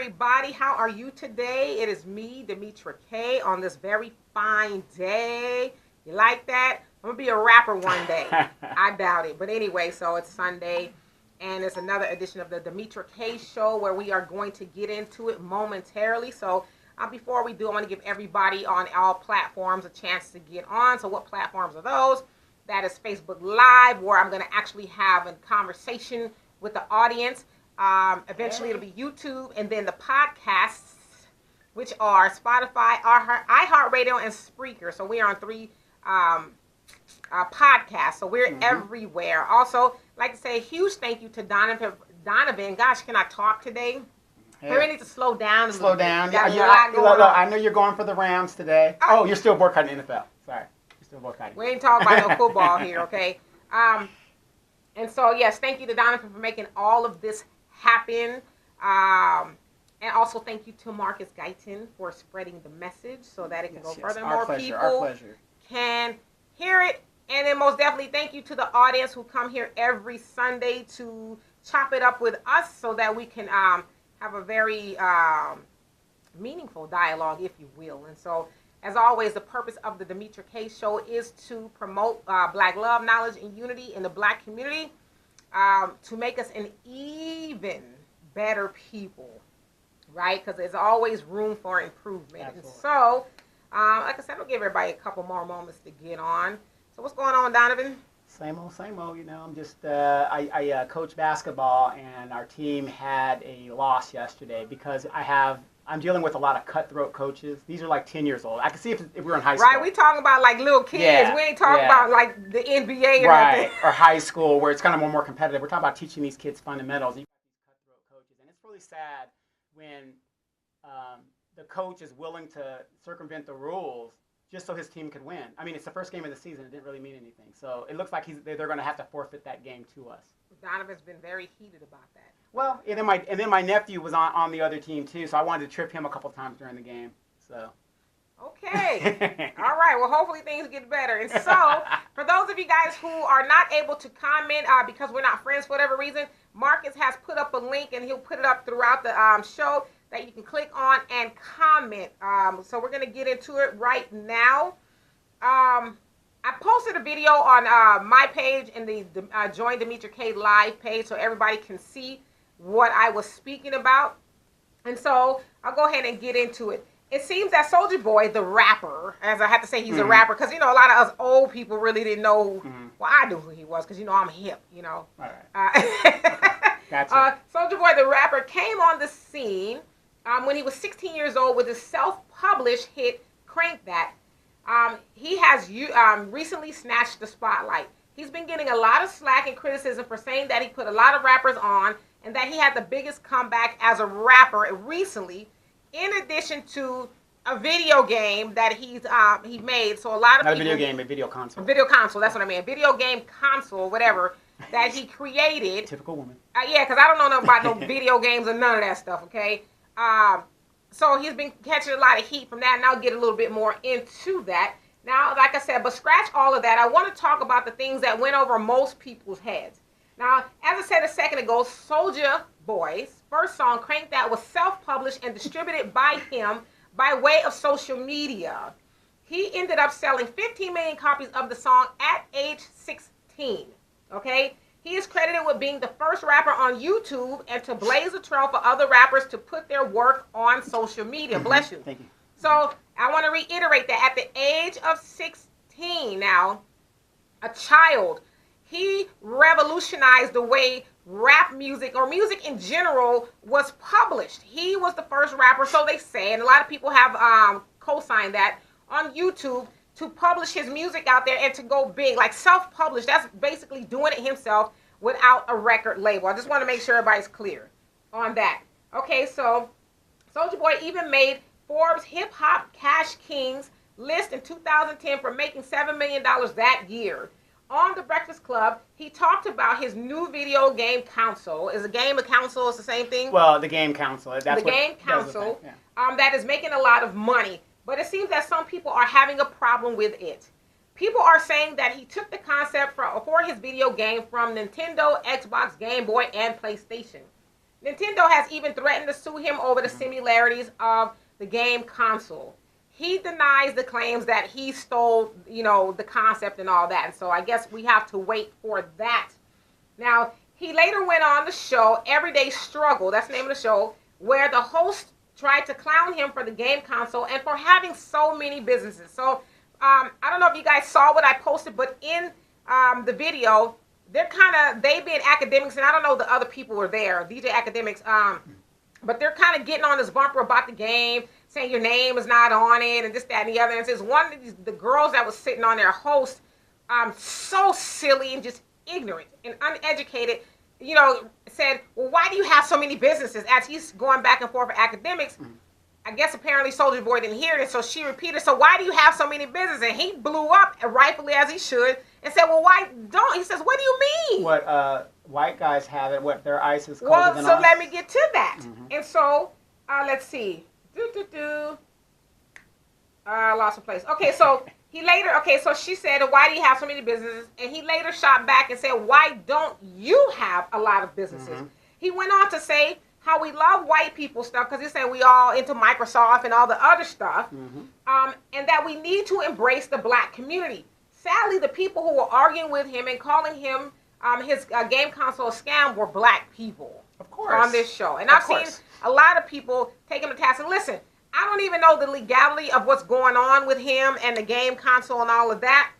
everybody. How are you today? It is me, Demetra K, on this very fine day. You like that? I'm going to be a rapper one day. I doubt it. But anyway, so it's Sunday, and it's another edition of the Demetra K Show where we are going to get into it momentarily. So before we do, I want to give everybody on all platforms a chance to get on. So what platforms are those? That is Facebook Live, where I'm going to actually have a conversation with the audience. Eventually it'll be YouTube, and then the podcasts, which are Spotify, iHeartRadio, and Spreaker. So we are on 3 podcasts. So we're everywhere. Also, like to say a huge thank you to Donovan. Gosh, can I talk today? Hey. We need to slow down. Slow down. I know you're going for the Rams today. Oh, you're still boycotting the NFL. Sorry. You're still boycotting. We ain't talking about no football here, okay? And so, yes, thank you to Donovan for making all of this happen. And also thank you to Marcus Guyton for spreading the message so that it can go further. More people can hear it. And then most definitely thank you to the audience who come here every Sunday to chop it up with us so that we can have a very meaningful dialogue, if you will. And so, as always, the purpose of the Demetra K Show is to promote Black love, knowledge, and unity in the Black community, to make us an even better people, right? Because there's always room for improvement. Absolutely. And so, like I said, I'll give everybody a couple more moments to get on. So what's going on, Donovan? Same old. You know, I'm just, I coach basketball, and our team had a loss yesterday because I'm dealing with a lot of cutthroat coaches. These are like 10 years old. I can see if we were in high school. Right, we talking about like little kids. Yeah, we ain't talking about like the NBA or nothing. Or high school where it's kind of more competitive. We're talking about teaching these kids fundamentals. You got these cutthroat coaches, and it's really sad when the coach is willing to circumvent the rules just so his team could win. I mean, it's the first game of the season. It didn't really mean anything. So it looks like they're going to have to forfeit that game to us. Donovan's been very heated about that. Well, and then my nephew was on the other team too, so I wanted to trip him a couple times during the game. So. Okay. All right. Well, hopefully things get better. And so, for those of you guys who are not able to comment because we're not friends for whatever reason, Marcus has put up a link, and he'll put it up throughout the show that you can click on and comment. So we're going to get into it right now. I posted a video on my page and the Join Demetra K Live page so everybody can see what I was speaking about. And so I'll go ahead and get into it. It seems that Soulja Boy, the rapper, as I have to say he's a rapper, because, you know, a lot of us old people really didn't know, well, I knew who he was, because, you know, I'm hip, you know. All right. Gotcha. Soulja Boy, the rapper, came on the scene when he was 16 years old with his self-published hit, Crank That. He has recently snatched the spotlight. He's been getting a lot of slack and criticism for saying that he put a lot of rappers on and that he had the biggest comeback as a rapper recently, in addition to a video game that he made. So a lot of not people, a video game, a video console. A video console, that's what I mean. A video game console, whatever, that he created. Typical woman. Yeah, because I don't know nothing about no video games or none of that stuff, okay? So he's been catching a lot of heat from that, and I'll get a little bit more into that. Now, like I said, but scratch all of that. I want to talk about the things that went over most people's heads. Now, as I said a second ago, Soulja Boy's first song, Crank That, was self-published and distributed by him by way of social media. He ended up selling 15 million copies of the song at age 16, okay? He is credited with being the first rapper on YouTube and to blaze a trail for other rappers to put their work on social media. Bless you. Thank you. So I want to reiterate that at the age of 16 now, a child, he revolutionized the way rap music or music in general was published. He was the first rapper, so they say, and a lot of people have co-signed that, on YouTube to publish his music out there and to go big, like self-published. That's basically doing it himself without a record label. I just want to make sure everybody's clear on that. Okay, so Soulja Boy even made Forbes Hip Hop Cash Kings list in 2010 for making $7 million that year. On The Breakfast Club, he talked about his new video game console. Is a game a console? It's the same thing? Well, the game console. That's the game console that is making a lot of money. But it seems that some people are having a problem with it. People are saying that he took the concept for his video game from Nintendo, Xbox, Game Boy, and PlayStation. Nintendo has even threatened to sue him over the similarities of the game console. He denies the claims that he stole, the concept and all that. And so I guess we have to wait for that. Now, he later went on the show, Everyday Struggle, that's the name of the show, where the host tried to clown him for the game console and for having so many businesses. So, I don't know if you guys saw what I posted, but in the video, they being academics, and I don't know the other people were there, DJ Academics, but they're kind of getting on this bumper about the game, saying your name is not on it, and this, that, and the other. And it says one of the girls that was sitting on their host, so silly and just ignorant and uneducated, said, well, why do you have so many businesses? As he's going back and forth for academics, I guess apparently Soldier Boy didn't hear it, so she repeated, so why do you have so many businesses? And he blew up, rightfully as he should, and said, well, why don't? He says, what do you mean? What white guys have it, what their ice is colder well, than so ours? let me get to that. Mm-hmm. And so, let's see. Lost a place. Okay, so so she said, why do you have so many businesses? And he later shot back and said, why don't you have a lot of businesses? Mm-hmm. He went on to say how we love white people stuff, because he said we all into Microsoft and all the other stuff, and that we need to embrace the black community. Sadly, the people who were arguing with him and calling him his game console a scam were black people. Of course. On this show. And I've seen a lot of people take him to task. And listen, I don't even know the legality of what's going on with him and the game console and all of that,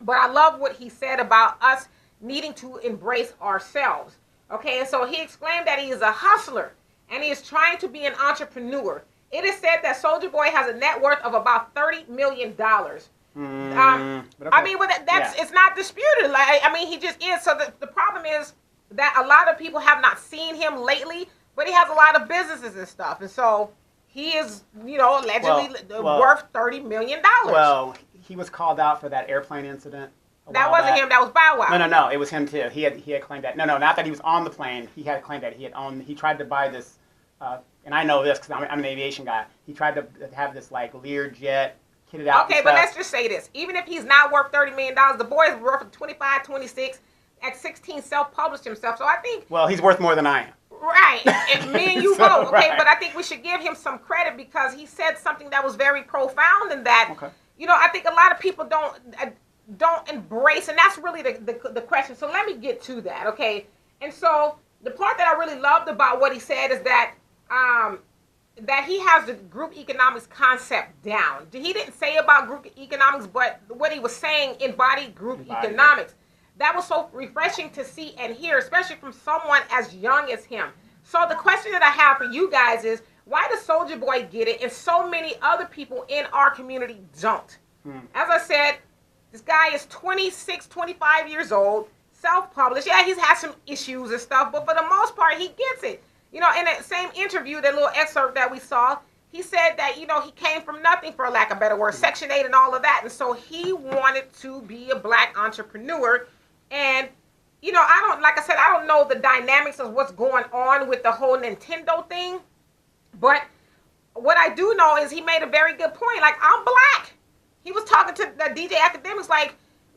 but I love what he said about us needing to embrace ourselves. Okay, and so he exclaimed that he is a hustler and he is trying to be an entrepreneur. It is said that Soldier Boy has a net worth of about $30 million. Okay. I mean, but it's not disputed. He just is. So the problem is that a lot of people have not seen him lately, but he has a lot of businesses and stuff. And so he is, allegedly worth $30 million. Well, he was called out for that airplane incident. That wasn't him. That was Bow Wow. No. It was him too. He had claimed that. No, not that he was on the plane. He had claimed that he tried to buy this, and I know this because I'm an aviation guy. He tried to have this Lear jet kitted out. Okay, but let's just say this. Even if he's not worth $30 million, the boy is worth 25, 26. At 16, self-published himself. So I think... Well, he's worth more than I am. Right. And me and you So, both. Okay, right. But I think we should give him some credit because he said something that was very profound in that, okay. I think a lot of people don't embrace, and that's really the question. So let me get to that, okay? And so the part that I really loved about what he said is that that he has the group economics concept down. He didn't say about group economics, but what he was saying embodied group economics. That was so refreshing to see and hear, especially from someone as young as him. So the question that I have for you guys is, why does Soldier Boy get it and so many other people in our community don't? As I said, this guy is 26, 25 years old, self-published. Yeah, he's had some issues and stuff, but for the most part, he gets it. In that same interview, that little excerpt that we saw, he said that, he came from nothing, for lack of a better word, Section 8 and all of that. And so he wanted to be a black entrepreneur. And, I don't know the dynamics of what's going on with the whole Nintendo thing. But what I do know is he made a very good point. I'm black. He was talking to the DJ Academics,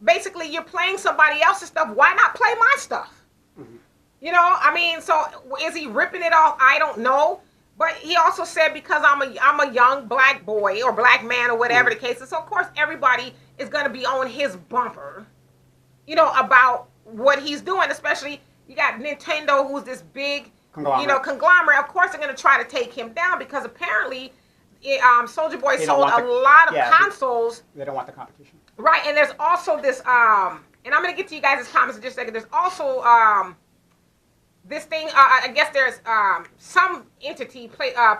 basically, you're playing somebody else's stuff. Why not play my stuff? Mm-hmm. So is he ripping it off? I don't know. But he also said, because I'm a young black boy or black man or whatever the case is. So, of course, everybody is going to be on his bumper. About what he's doing, especially you got Nintendo, who's this big, conglomerate. Of course, they're going to try to take him down because apparently, Soldier Boy sold a lot of consoles. They don't want the competition. Right, and there's also this, and I'm going to get to you guys' comments in just a second. There's also this thing, I guess there's some entity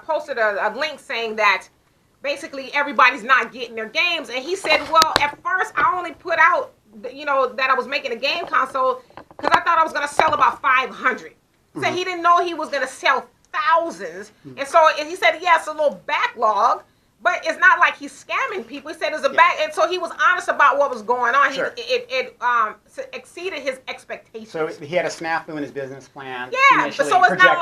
posted a link saying that basically everybody's not getting their games. And he said, well, at first I only put out that I was making a game console because I thought I was going to sell about 500. So he didn't know he was going to sell thousands. And so he said, it's a little backlog, but it's not like he's scamming people. He said it's a back. And so he was honest about what was going on. Sure. It exceeded his expectations. So he had a snafu in his business plan. Yeah, but so it's not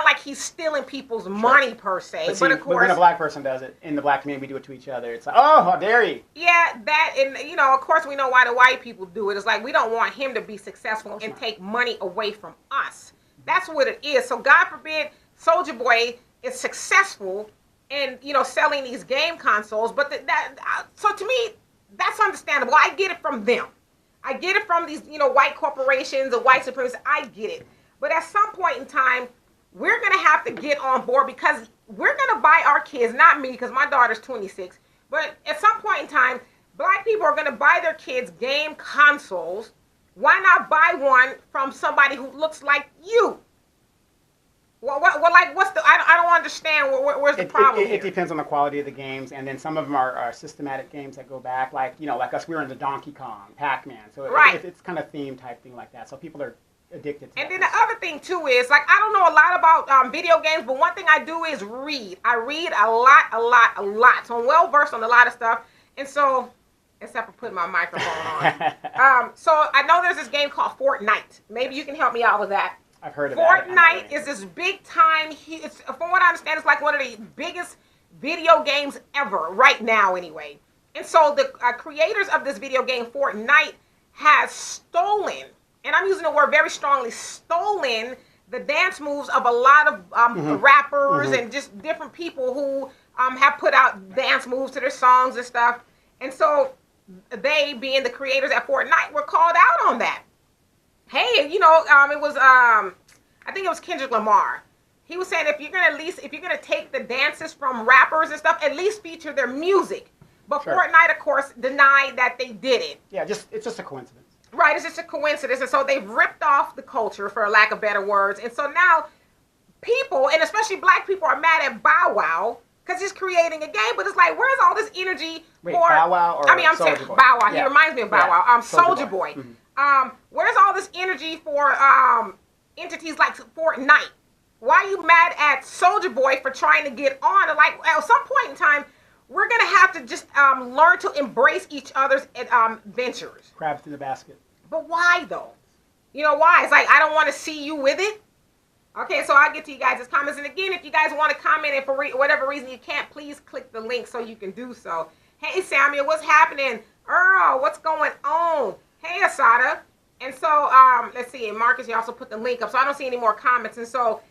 like he's stealing people's money per se. But of course, when a black person does it in the black community, we do it to each other. It's like, oh, how dare you? Yeah, that, and of course we know why the white people do it. It's like we don't want him to be successful and take money away from us. That's what it is. So God forbid Soldier Boy is successful in selling these game consoles, but so to me that's understandable. I get it from them. I get it from these white corporations and white supremacists. I get it, but at some point in time, we're gonna have to get on board because we're gonna buy our kids. Not me, because my daughter's 26. But at some point in time, black people are gonna buy their kids game consoles. Why not buy one from somebody who looks like you? Well, what's the? I don't understand. Where's the problem It depends on the quality of the games, and then some of them are systematic games that go back, like us. We were into Donkey Kong, Pac-Man, so right. it's kind of theme type thing like that. So people are addicted to. And then the other thing too is I don't know a lot about video games, but one thing I do is read. I read a lot. So I'm well versed on a lot of stuff, and so. Except for putting my microphone on. So I know there's this game called Fortnite. Maybe you can help me out with that. I've heard of Fortnite is this big time. From what I understand, it's like one of the biggest video games ever right now, anyway. And so the creators of this video game, Fortnite, has stolen, and I'm using the word very strongly, stolen the dance moves of a lot of rappers and just different people who have put out dance moves to their songs and stuff. And so they, being the creators at Fortnite, were called out on that. Hey, it was I think it was Kendrick Lamar. He was saying if you're gonna take the dances from rappers and stuff, at least feature their music. But sure. Fortnite, of course, denied that they did it. Yeah, it's just a coincidence. Right, it's just a coincidence, and so they've ripped off the culture, for lack of better words. And so now people, and especially black people, are mad at Bow Wow. Because he's creating a game, but it's like, where's all this energy for... Bow Wow or I'm saying Boy? Bow Wow. Yeah. He reminds me of Bow Wow. Soldier Boy. Mm-hmm. Where's all this energy for entities like Fortnite? Why are you mad at Soldier Boy for trying to get on? And like, at some point in time, we're going to have to just learn to embrace each other's ventures. Crabs in the basket. But why, though? Why? It's like, I don't want to see you with it. Okay, so I'll get to you guys' comments. And again, if you guys want to comment and for whatever reason you can't, please click the link so you can do so. Hey, Samuel, what's happening? Earl, what's going on? Hey, Asada. And so, let's see. And Marcus, you also put the link up. So I don't see any more comments. And so,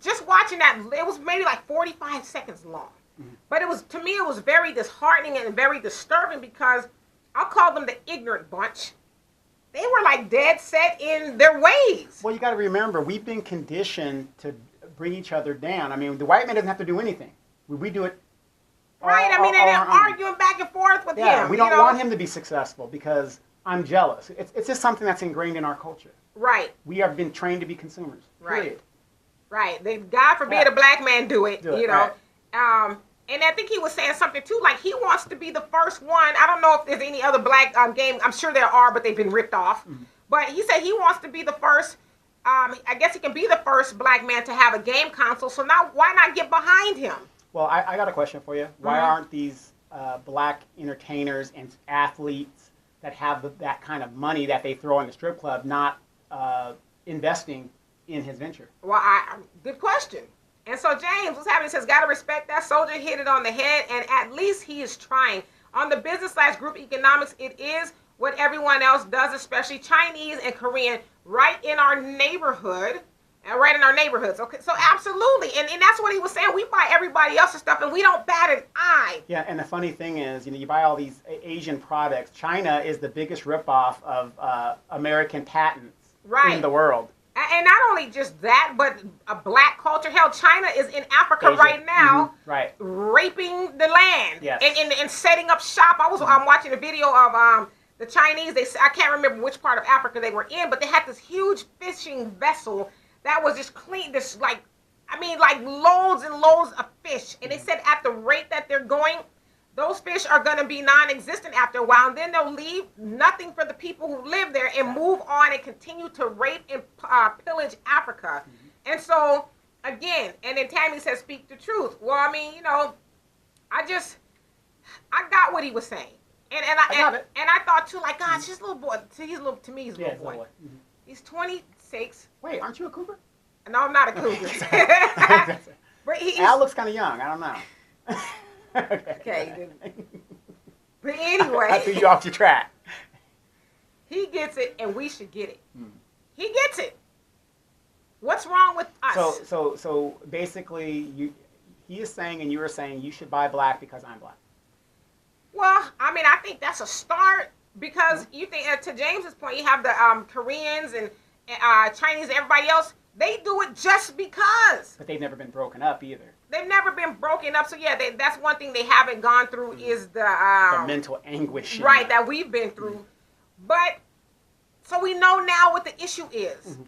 just watching that, it was maybe like 45 seconds long. Mm-hmm. But to me, it was very disheartening and very disturbing because I'll call them the ignorant bunch. They were like dead set in their ways. Well, you got to remember, we've been conditioned to bring each other down. I mean, the white man doesn't have to do anything. We do it. Right. And they're arguing back and forth with him. We don't want him to be successful because I'm jealous. It's just something that's ingrained in our culture. Right. We have been trained to be consumers. Right. Period. Right. God forbid a black man do it. Right. And I think he was saying something too, like he wants to be the first one. I don't know if there's any other black game. I'm sure there are, but they've been ripped off. Mm-hmm. But he said he wants to be the first. I guess he can be the first black man to have a game console. So now, why not get behind him? Well, I got a question for you. Why aren't these black entertainers and athletes that have that kind of money that they throw in the strip club not investing in his venture? Well, good question. And so James, what's happening? He says, gotta respect that. Soldier hit it on the head, and at least he is trying. On the business/group economics, it is what everyone else does, especially Chinese and Korean, right in our neighborhood. Right in our neighborhoods. Okay, so absolutely. And that's what he was saying. We buy everybody else's stuff, and we don't bat an eye. Yeah, and the funny thing is, you buy all these Asian products. China is the biggest ripoff of American patents in the world. And not only just that, but a black culture. Hell, China is in Africa right now, raping the land and setting up shop. I'm watching a video of the Chinese. I can't remember which part of Africa they were in, but they had this huge fishing vessel that was just clean. Like loads and loads of fish. And they said at the rate that they're going, those fish are going to be non-existent after a while, and then they'll leave nothing for the people who live there and move on and continue to rape and pillage Africa. Mm-hmm. And so, again, and then Tammy says, speak the truth. Well, I got what he was saying. And I thought, too, like, gosh, this little boy, to me, he's a little boy. Mm-hmm. He's 26. Wait, aren't you a cougar? No, I'm not a cougar. But Al looks kind of young. I don't know. Okay. But anyway. I threw you off your track. He gets it, and we should get it. He gets it. What's wrong with us? So basically, he is saying, and you are saying, you should buy black because I'm black. Well, I mean, I think that's a start because you think, to James's point, you have the Koreans and Chinese and everybody else. They do it just because. But they've never been broken up either. They've never been broken up. So, yeah, that's one thing they haven't gone through is the mental anguish. Right, that we've been through. But, so we know now what the issue is.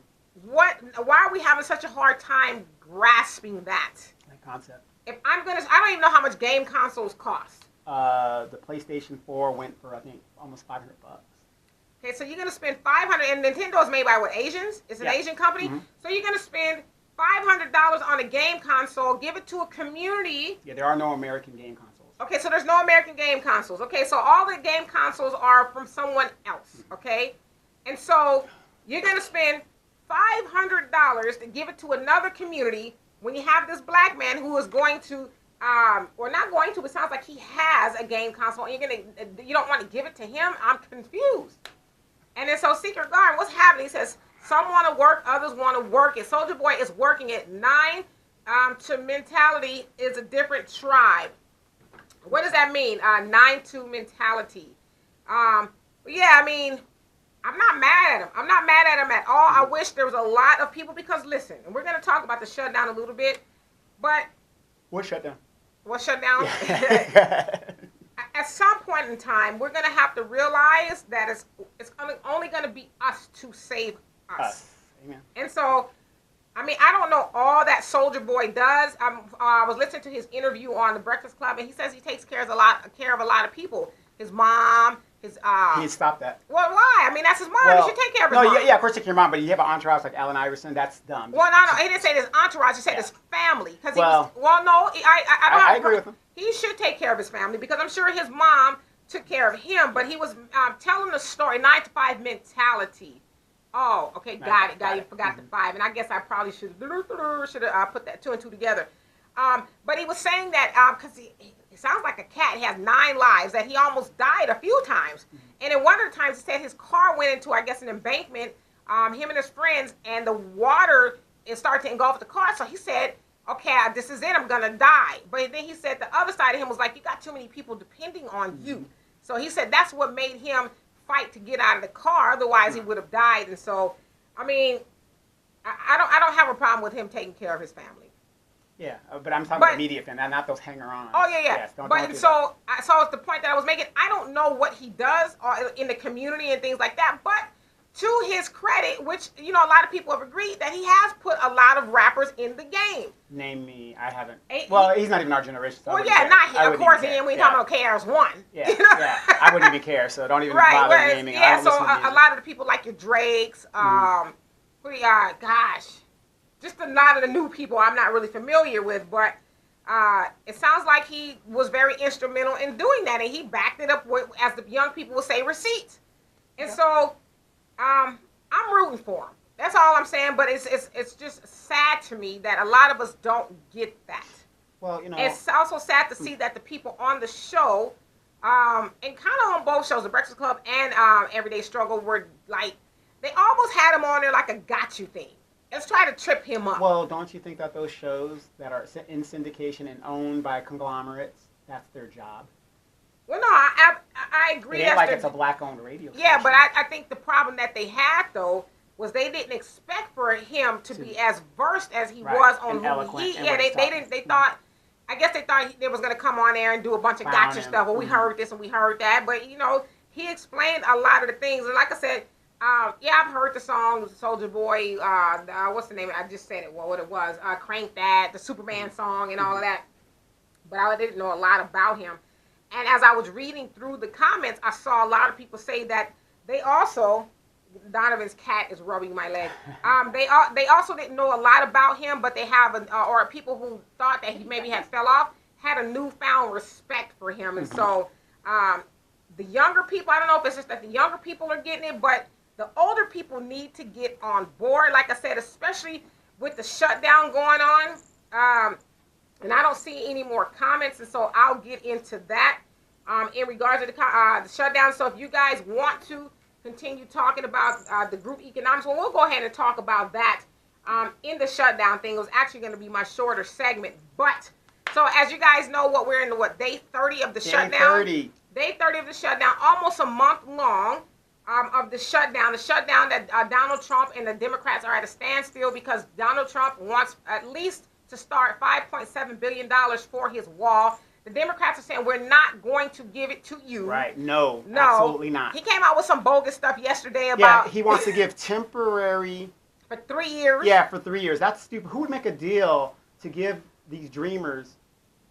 Why are we having such a hard time grasping that concept? If I don't even know how much game consoles cost. The PlayStation 4 went for, I think, almost $500. Okay, so you're gonna spend $500, and Nintendo is made by what, Asians? It's an Asian company. So you're gonna spend $500 on a game console, give it to a community. Yeah, there are no American game consoles. Okay, so there's no American game consoles. Okay, so all the game consoles are from someone else. Okay, and so you're gonna spend $500 to give it to another community when you have this black man who is going to, or not going to, but sounds like he has a game console, and you don't want to give it to him. I'm confused. And then so Secret Garden, what's happening? He says some want to work, others want to work it. Soldier Boy is working it. 9 to mentality is a different tribe. What does that mean? 9 to mentality. Yeah, I mean, I'm not mad at him. I'm not mad at him at all. I wish there was a lot of people because listen, and we're going to talk about the shutdown a little bit, but what shutdown? What shutdown? Yeah. At some point in time, we're going to have to realize that it's only going to be us to save us. Amen. And so, I mean, I don't know all that Soldier Boy does. I was listening to his interview on the Breakfast Club, and he says he takes care of a lot of people. His mom, his He stopped that. Well, why? I mean, that's his mom. He should take care of his mom. Yeah, of course take care of your mom, but you have an entourage like Allen Iverson. That's dumb. Well, no, he didn't say his entourage. He said his family. Because I agree with him. He should take care of his family because I'm sure his mom took care of him. But he was telling the story, 9 to 5 mentality. Oh, okay, got it. You forgot the 5, and I guess I probably should have put that 2 and 2 together. But he was saying that because he sounds like a cat. He has 9 lives. That he almost died a few times, and in one of the times he said his car went into, I guess, an embankment. Him and his friends, and the water started to engulf the car. So he said, "Okay, this is it. I'm gonna die." But then he said the other side of him was like, "You got too many people depending on you." So he said that's what made him fight to get out of the car. Otherwise, he would have died. And so, I mean, I don't have a problem with him taking care of his family. Yeah, but I'm talking about immediate family, not those hanger-ons. Oh, yeah. Yes, don't do so it's the point that I was making. I don't know what he does in the community and things like that, but to his credit, which, a lot of people have agreed, that he has put a lot of rappers in the game. Name me. I haven't. Well, he's not even our generation. So not here. Of course, and we ain't talking about KRS-One. Yeah, I wouldn't even care, so don't even bother naming. Yeah, so a lot of the people like your Drakes, just a lot of the new people I'm not really familiar with, but it sounds like he was very instrumental in doing that, and he backed it up with, as the young people will say, receipts. And so I'm rooting for him. That's all I'm saying, but it's just sad to me that a lot of us don't get that. Well, it's also sad to see that the people on the show, and kind of on both shows, The Breakfast Club and Everyday Struggle, were like, they almost had him on there like a got you thing. Let's try to trip him up. Well, don't you think that those shows that are in syndication and owned by conglomerates, that's their job? Well, no, I agree. It ain't like it's a black-owned radio station. Yeah, but I think the problem that they had, though, was they didn't expect for him to be as versed as he was on who he. Yeah, they didn't. They thought. I guess they thought they was going to come on there and do a bunch of gotcha stuff. Well, we heard this and we heard that, but he explained a lot of the things. And like I said, I've heard the song Soldier Boy. What's the name? I just said it. Well, what it was? Crank That, the Superman song, and all of that. But I didn't know a lot about him. And as I was reading through the comments, I saw a lot of people say that they also, Donovan's cat is rubbing my leg. They also didn't know a lot about him, but they have, or people who thought that he maybe had fell off, had a newfound respect for him. And so the younger people, I don't know if it's just that the younger people are getting it, but the older people need to get on board. Like I said, especially with the shutdown going on. And I don't see any more comments, and so I'll get into that in regards to the shutdown. So if you guys want to continue talking about the group economics. Well, we'll go ahead and talk about that in the shutdown thing. It was actually going to be my shorter segment. But, so as you guys know, we're in day 30 of the shutdown? 30. Day 30 of the shutdown, almost a month long of the shutdown. The shutdown that Donald Trump and the Democrats are at a standstill because Donald Trump wants at least to start $5.7 billion for his wall. The Democrats are saying, we're not going to give it to you. Right. No, absolutely not. He came out with some bogus stuff yesterday about... Yeah, he wants to give temporary... For 3 years? Yeah, for 3 years. That's stupid. Who would make a deal to give these dreamers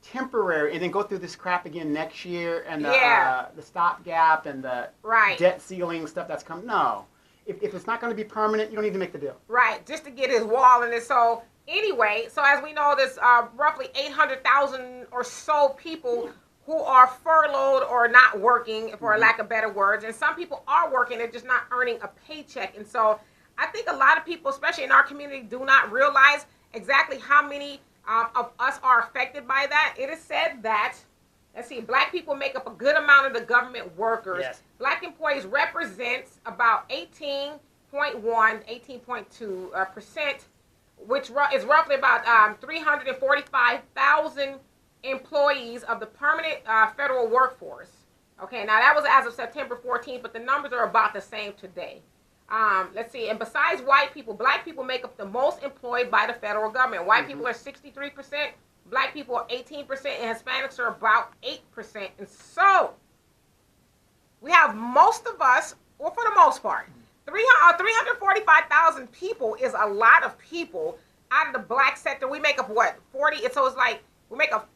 temporary and then go through this crap again next year and the stopgap and the debt ceiling stuff that's coming? No. If it's not going to be permanent, you don't need to make the deal. Right. Just to get his wall in it. So... Anyway, so as we know, there's roughly 800,000 or so people who are furloughed or not working, for lack of better words. And some people are working, they're just not earning a paycheck. And so I think a lot of people, especially in our community, do not realize exactly how many of us are affected by that. It is said that, let's see, black people make up a good amount of the government workers. Yes. Black employees represents about 18.1, 18.2%. Which is roughly about 345,000 employees of the permanent federal workforce. Okay, now that was as of September 14th, but the numbers are about the same today. Let's see, and besides white people, black people make up the most employed by the federal government. White people are 63%, black people are 18%, and Hispanics are about 8%. And so, we have most of us, well, for the most part, 345,000 people is a lot of people out of the black sector. We make up what? 40? So it's like we make up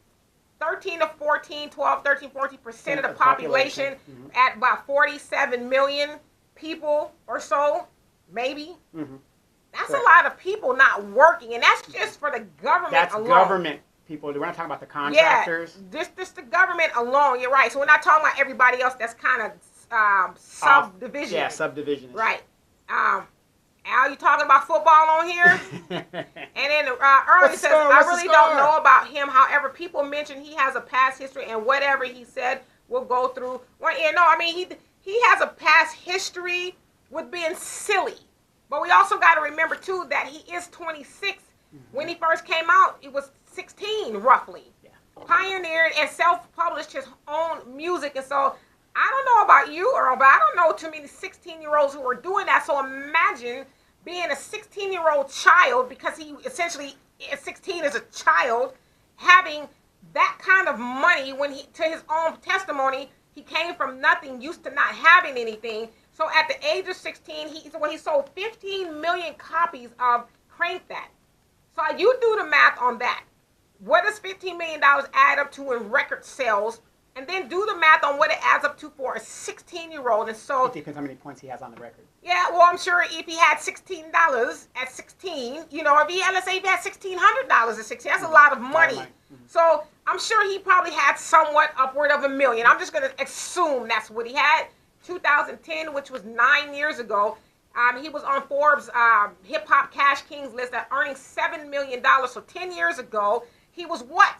13 to 14, 12, 13, 14% of the population at about 47 million people or so, maybe. That's a lot of people not working, and that's just for the government alone. That's government people. We're not talking about the contractors. Yeah, just the government alone. You're right. So we're not talking about everybody else that's kind of subdivision. Yeah, subdivision. Right. Al, you talking about football on here? And then earlier says, I really don't know about him. However, people mention he has a past history and whatever he said will go through. Well, yeah, no, I mean, he has a past history with being silly. But we also got to remember, too, that he is 26. When he first came out, he was 16, roughly. Yeah. Pioneered and self-published his own music. And so I don't know about you, Earl, but I don't know too many 16-year-olds who are doing that. So imagine being a 16-year-old child, because he essentially, at 16 is a child, having that kind of money when he, to his own testimony, he came from nothing, used to not having anything. So at the age of 16, when he sold 15 million copies of Crank That. So you do the math on that. What does $15 million add up to in record sales? And then do the math on what it adds up to for a 16-year-old. And so it depends how many points he has on the record. Yeah, well, I'm sure if he had $16 at 16, you know, if he had, let's say if he had $1,600 at 16, that's a lot of money. So I'm sure he probably had somewhat upward of $1 million. I'm just going to assume that's what he had. 2010, which was 9 years ago, he was on Forbes Hip Hop Cash Kings list at earning $7 million. So 10 years ago, he was what?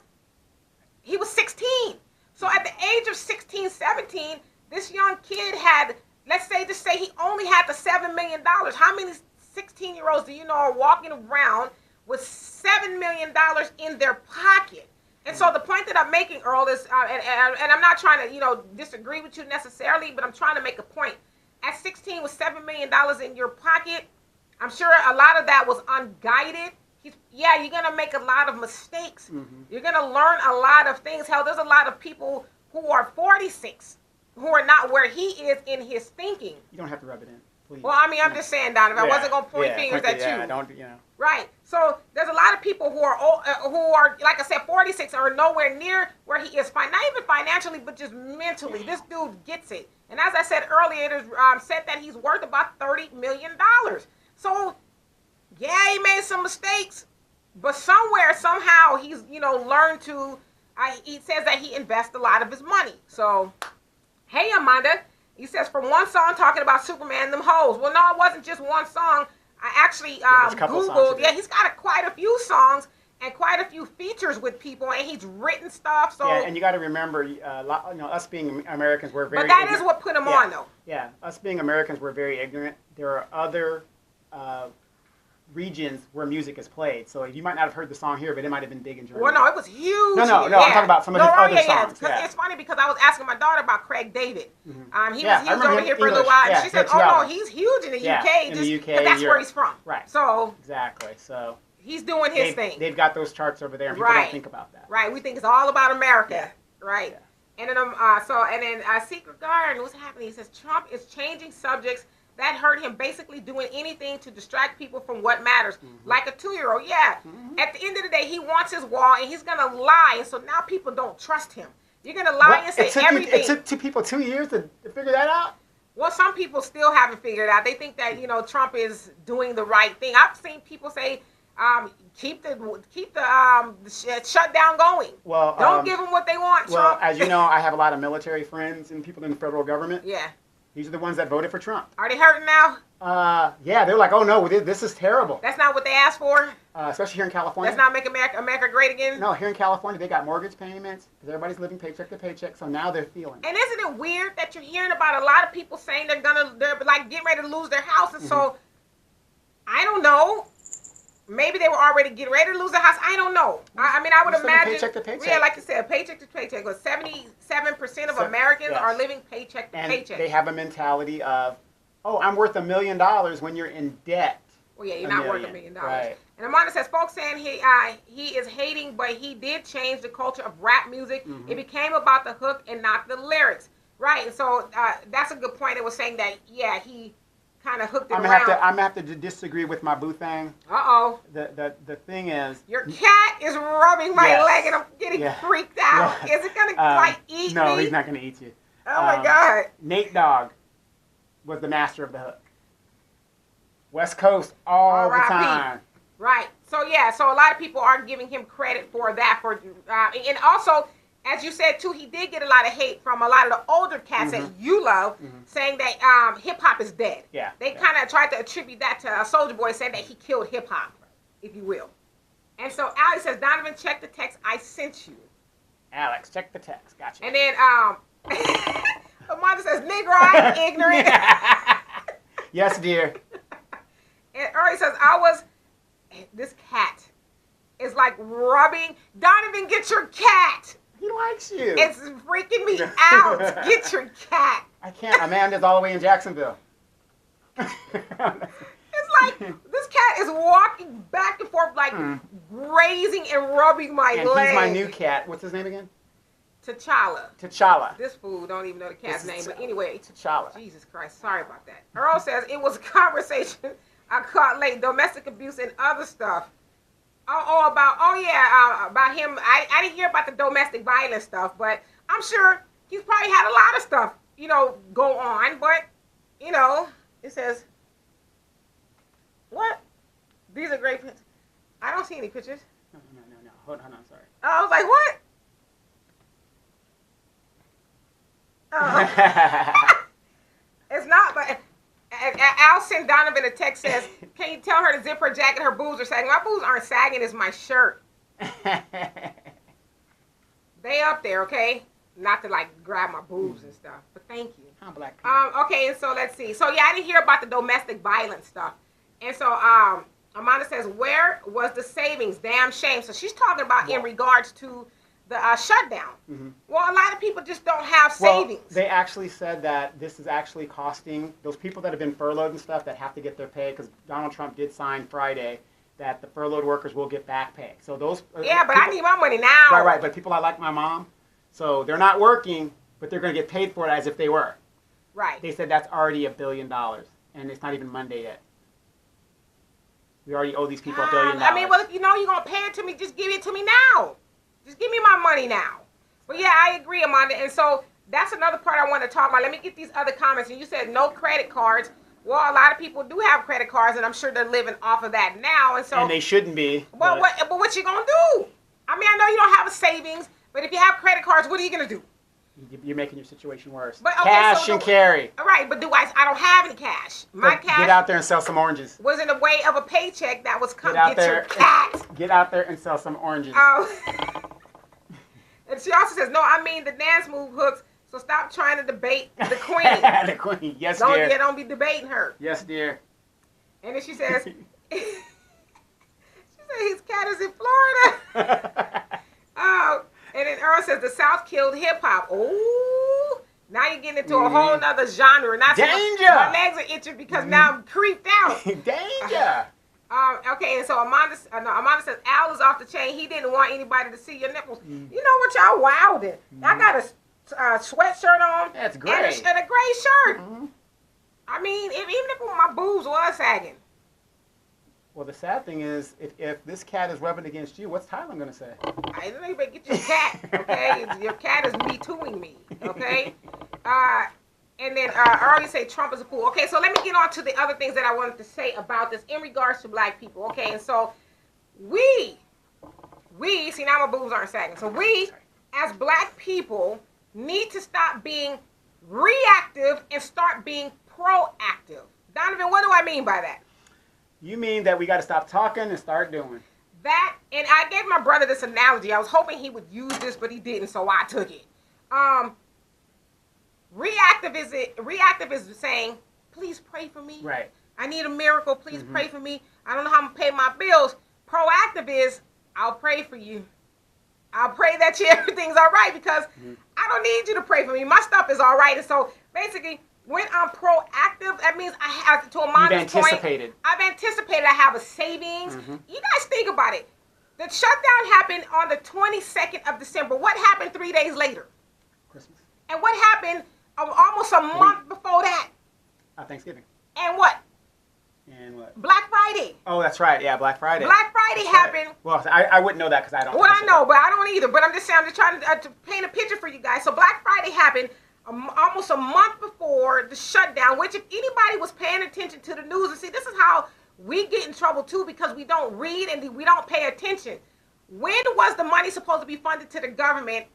He was 16. So at the age of 16, 17, this young kid had, let's say, just say he only had the $7 million. How many 16-year-olds do you know are walking around with $7 million in their pocket? And so the point that I'm making, Earl, is, and I'm not trying to, you know, disagree with you necessarily, but I'm trying to make a point. At 16 with $7 million in your pocket, I'm sure a lot of that was unguided. Yeah, you're going to make a lot of mistakes. You're going to learn a lot of things. Hell, there's a lot of people who are 46 who are not where he is in his thinking. You don't have to rub it in, please. Well, I mean, I'm just saying, Don, if I wasn't going to point fingers at you. Yeah, don't, you know. Right. So there's a lot of people who are, like I said, 46 are nowhere near where he is, not even financially, but just mentally. This dude gets it. And as I said earlier, it is said that he's worth about $30 million. So, yeah, he made some mistakes, but somewhere, somehow, he's, you know, learned to, he says that he invests a lot of his money. So, hey, Amanda, he says, from one song talking about Superman and them hoes. Well, no, it wasn't just one song. I actually Googled. Yeah, he's got quite a few songs, and quite a few features with people, and he's written stuff. So yeah, and you got to remember, us being Americans, we're very. But that is what put him on, though. Yeah, us being Americans, we're very ignorant. There are other regions where music is played. So you might not have heard the song here, but it might have been big in Germany. Well, no, it was huge. No, I'm talking about some of his other songs. Yeah. It's funny because I was asking my daughter about Craig David. Mm-hmm. He was over here for a little while, and she said, "Oh no, he's huge in the UK. In the UK, because that's where he's from." Right. So exactly. So he's doing his thing. They've got those charts over there, and people don't think about that. Right. We think it's all about America. Yeah. Right. Yeah. And then Secret Garden, what's happening? He says Trump is changing subjects that hurt him, basically doing anything to distract people from what matters. Mm-hmm. Like a 2-year-old, yeah. Mm-hmm. At the end of the day, he wants his wall, and he's going to lie. And so now people don't trust him. You're going to lie and say everything. It took two people 2 years to figure that out? Well, some people still haven't figured it out. They think that, Trump is doing the right thing. I've seen people say, keep the shutdown going. Well, don't give them what they want, well, Trump. as you know, I have a lot of military friends and people in the federal government. Yeah. These are the ones that voted for Trump. Are they hurting now? Yeah, they're like, oh no, this is terrible. That's not what they asked for? Especially here in California. That's not make America great again? No, here in California, they got mortgage payments because everybody's living paycheck to paycheck, so now they're feeling it. And isn't it weird that you're hearing about a lot of people saying they're like getting ready to lose their houses? Mm-hmm. So, I don't know. Maybe they were already getting ready to lose their house. I don't know. I mean, I would imagine. Paycheck to paycheck. Yeah, like you said, paycheck to paycheck. But 77% of Americans are living paycheck to paycheck. They have a mentality of, oh, I'm worth $1 million when you're in debt. Well, yeah, you're not worth $1 million. Right. And Amanda says, folks saying he is hating, but he did change the culture of rap music. Mm-hmm. It became about the hook and not the lyrics. Right. And so that's a good point. It was saying that, yeah, he kind of hooked it around. I'm gonna have to disagree with my boo thing. Uh-oh. The thing is, your cat is rubbing my leg and I'm getting freaked out. Yeah. Is it gonna eat me? No, he's not gonna eat you. Oh my God. Nate Dogg was the master of the hook. West Coast all the time. Right. So so a lot of people are giving him credit for that. And also, as you said, too, he did get a lot of hate from a lot of the older cats that you love, saying that hip-hop is dead. Yeah. They kind of tried to attribute that to Soulja Boy, saying that he killed hip-hop, if you will. And so Alex says, Donovan, check the text I sent you. Alex, check the text. Gotcha. And then Amanda says, Negro, I'm ignorant. Yes, dear. And Early says, this cat is like rubbing. Donovan, get your cat. He likes you. It's freaking me out. Get your cat. I can't. Amanda's all the way in Jacksonville. It's like this cat is walking back and forth, like grazing and rubbing my leg. And he's my new cat. What's his name again? T'Challa. This fool don't even know the cat's name. But anyway. T'Challa. Jesus Christ. Sorry about that. Earl says it was a conversation I caught late. Domestic abuse and other stuff. About him. I didn't hear about the domestic violence stuff, but I'm sure he's probably had a lot of stuff, go on. But, it says, what? These are great pictures. I don't see any pictures. No. Hold on, sorry. I was like, what? It's not, but Al sent Donovan a text says, can you tell her to zip her jacket? Her boobs are sagging. My boobs aren't sagging. It's my shirt. They up there, okay? Not to grab my boobs and stuff, but thank you. I'm black. Okay, and so let's see. So I didn't hear about the domestic violence stuff. And so Amanda says, where was the savings? Damn shame. So she's talking about in regards to the shutdown. Mm-hmm. Well, a lot of people just don't have savings. Well, they actually said that this is actually costing those people that have been furloughed and stuff that have to get their pay, because Donald Trump did sign Friday that the furloughed workers will get back pay. So those but I need my money now. Right. But people are like my mom, so they're not working, but they're going to get paid for it as if they were. Right. They said that's already $1 billion, and it's not even Monday yet. We already owe these people $1 billion. I mean, well, if you know you're going to pay it to me, just give it to me now. Just give me my money now. But yeah, I agree, Amanda. And so that's another part I want to talk about. Let me get these other comments. And you said no credit cards. Well, a lot of people do have credit cards, and I'm sure they're living off of that now. And they shouldn't be. Well, what you gonna do? I mean, I know you don't have a savings, but if you have credit cards, what are you gonna do? You're making your situation worse. But, okay, cash and carry. All right, but I don't have any cash. My cash. Get out there and sell some oranges. Was in the way of a paycheck that was coming. Get your cat. Get out there and sell some oranges. And she also says, no, I mean the dance move hooks. So stop trying to debate the queen. The queen, yes, dear. Don't be debating her. Yes, dear. And then she says, his cat is in Florida. And then Earl says the South killed hip hop. Oh, now you're getting into a whole nother genre. Danger. My legs are itching because now I'm creeped out. Danger. Okay, and so Amanda says Al is off the chain. He didn't want anybody to see your nipples. You know what, y'all wilding. I got a sweatshirt on. That's great. And a gray shirt. I mean, even if my boobs was sagging. Well, the sad thing is, if this cat is rubbing against you, what's Tyler going to say? I don't even get your cat, okay? Your cat is me tooing me, okay? And then Early say Trump is a fool. Okay, so let me get on to the other things that I wanted to say about this in regards to black people, okay? And so we, see now my boobs aren't sagging. So we, as black people, need to stop being reactive and start being proactive. Donovan, what do I mean by that? You mean that we got to stop talking and start doing. That, and I gave my brother this analogy. I was hoping he would use this, but he didn't, so I took it. Reactive is saying, please pray for me. Right. I need a miracle. Please pray for me. I don't know how I'm going to pay my bills. Proactive is, I'll pray for you. I'll pray that everything's all right because I don't need you to pray for me. My stuff is all right. And so basically, when I'm proactive, that means I have, to Amanda's point, I've anticipated I have a savings. You guys think about it. The shutdown happened on the 22nd of December. What happened 3 days later? Christmas. And what happened almost a month before that? Thanksgiving. And what? And what? Black Friday. Oh, that's right. Yeah, Black Friday. Black Friday happened. Right. Well, I wouldn't know that because I don't. Well, I know, but I don't either. But I'm just trying to paint a picture for you guys. So Black Friday happened almost a month before the shutdown, which if anybody was paying attention to the news, and see, this is how we get in trouble too, because we don't read and we don't pay attention. When was the money supposed to be funded to the government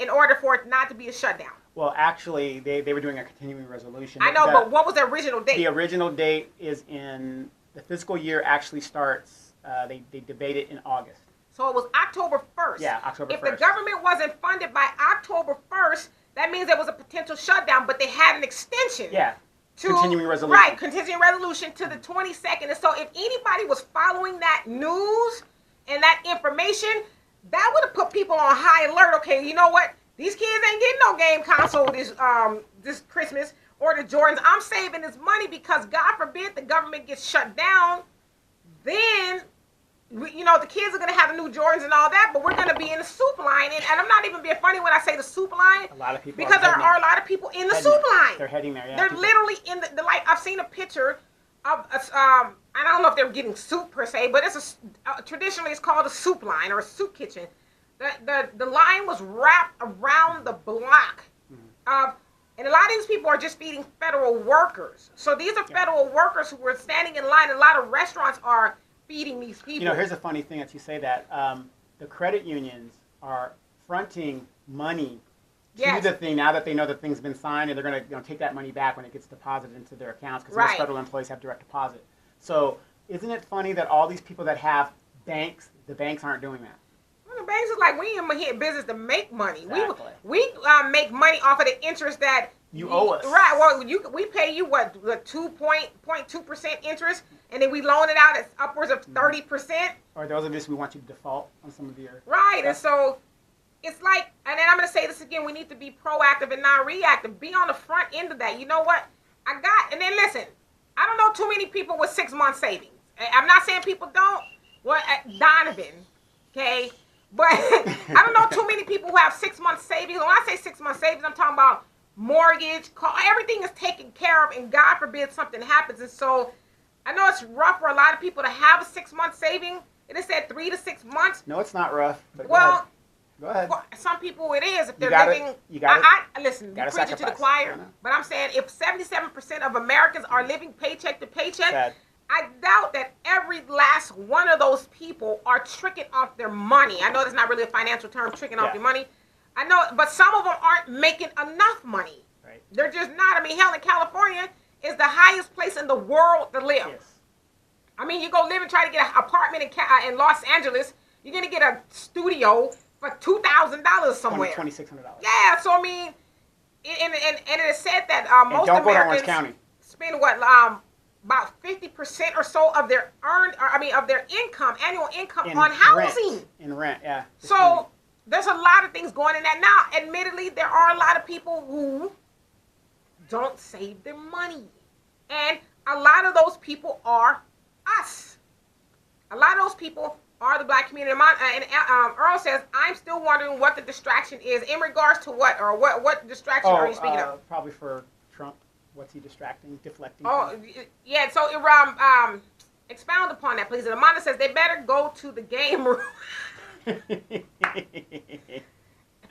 in order for it not to be a shutdown? Well, actually, they were doing a continuing resolution. I know, but what was the original date? The original date is in the fiscal year actually starts, they debate it in August. So it was October 1st. Yeah, October 1st. If the government wasn't funded by October 1st, that means there was a potential shutdown, but they had an extension. Yeah, continuing resolution. Right, continuing resolution to the 22nd. And so if anybody was following that news and that information, that would have put people on high alert. Okay, you know what? These kids ain't getting no game console this Christmas or the Jordans. I'm saving this money because God forbid the government gets shut down. Then, the kids are going to have the new Jordans and all that, but we're going to be in the soup line. And I'm not even being funny when I say the soup line. A lot of people because there are a lot of people in the soup line. They're heading there, yeah. They're literally in the like, I've seen a picture of, I don't know if they're getting soup per se, but it's traditionally it's called a soup line or a soup kitchen. The line was wrapped around the block. And a lot of these people are just feeding federal workers. So these are federal workers who were standing in line. A lot of restaurants are feeding these people. Here's a funny thing that you say that. The credit unions are fronting money to the thing now that they know the thing's been signed, and they're going to take that money back when it gets deposited into their accounts because most federal employees have direct deposit. So isn't it funny that all these people that have banks, the banks aren't doing that? Well, the banks is like, we in business to make money. Exactly. We make money off of the interest that you owe us. Right. Well, we pay you what 2.2% interest, and then we loan it out at upwards of 30%. Or those of us we want you to default on some of your. Right, and so it's like, and then I'm going to say this again: we need to be proactive and not reactive. Be on the front end of that. You know what? And then listen. I don't know too many people with 6 month savings. I'm not saying people don't. Well, Donovan, okay. But I don't know too many people who have 6 month savings. When I say 6 month savings, I'm talking about mortgage, everything is taken care of, and God forbid something happens. And so I know it's rough for a lot of people to have a 6 month saving. It is said 3 to 6 months. No, it's not rough. But well, go ahead. Well, some people it is if they're living. Listen, you preaching to the choir, but I'm saying if 77% of Americans are living paycheck to paycheck, I doubt that every last one of those people are tricking off their money. I know that's not really a financial term, tricking off your money. I know, but some of them aren't making enough money. Right. They're just not. I mean, hell, in California is the highest place in the world to live. Yes. I mean, you go live and try to get an apartment in Los Angeles, you're gonna get a studio for $2,000 somewhere. $2,600. Yeah, so I mean, and it is said that most don't go to Orange Americans County. spend what about 50% or so of their of their income, annual income, on housing. In rent, yeah. So there's a lot of things going in that. Now, admittedly, there are a lot of people who don't save their money, and a lot of those people are us. A lot of those people are the black community. And Earl says, I'm still wondering what the distraction is in regards to what distraction are you speaking of? Probably for Trump. What's he deflecting? Oh, yeah. So, expound upon that, please. And Amanda says they better go to the game room. For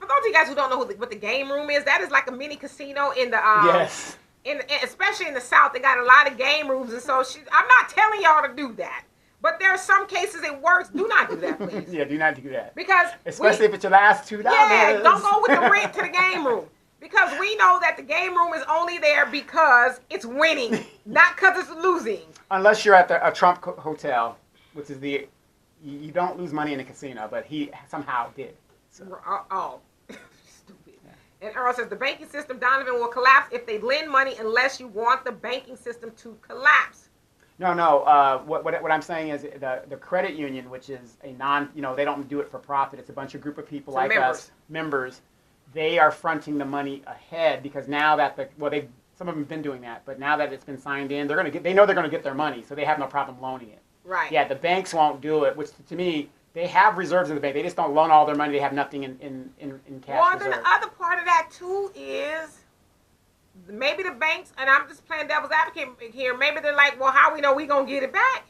those of you guys who don't know what the game room is, that is like a mini casino in the yes. Especially in the South, they got a lot of game rooms, and so I'm not telling y'all to do that. But there are some cases it works. Do not do that, please. Yeah, do not do that. Because especially if it's your last $2. Yeah, don't go with the rent to the game room. Because we know that the game room is only there because it's winning, not because it's losing. Unless you're at a Trump hotel, which is you don't lose money in a casino, but he somehow did. So. Stupid. Yeah. And Earl says the banking system, Donovan, will collapse if they lend money unless you want the banking system to collapse. No. What I'm saying is the credit union, which is a they don't do it for profit. It's a bunch of group of people like us, members. They are fronting the money ahead because now that some of them have been doing that, but now that it's been signed in, they know they're gonna get their money, so they have no problem loaning it. Right. Yeah, the banks won't do it, which to me, they have reserves in the bank. They just don't loan all their money. They have nothing in cash. Well, then the other part of that too is maybe the banks, and I'm just playing devil's advocate here, maybe they're like, well, how we know we gonna get it back?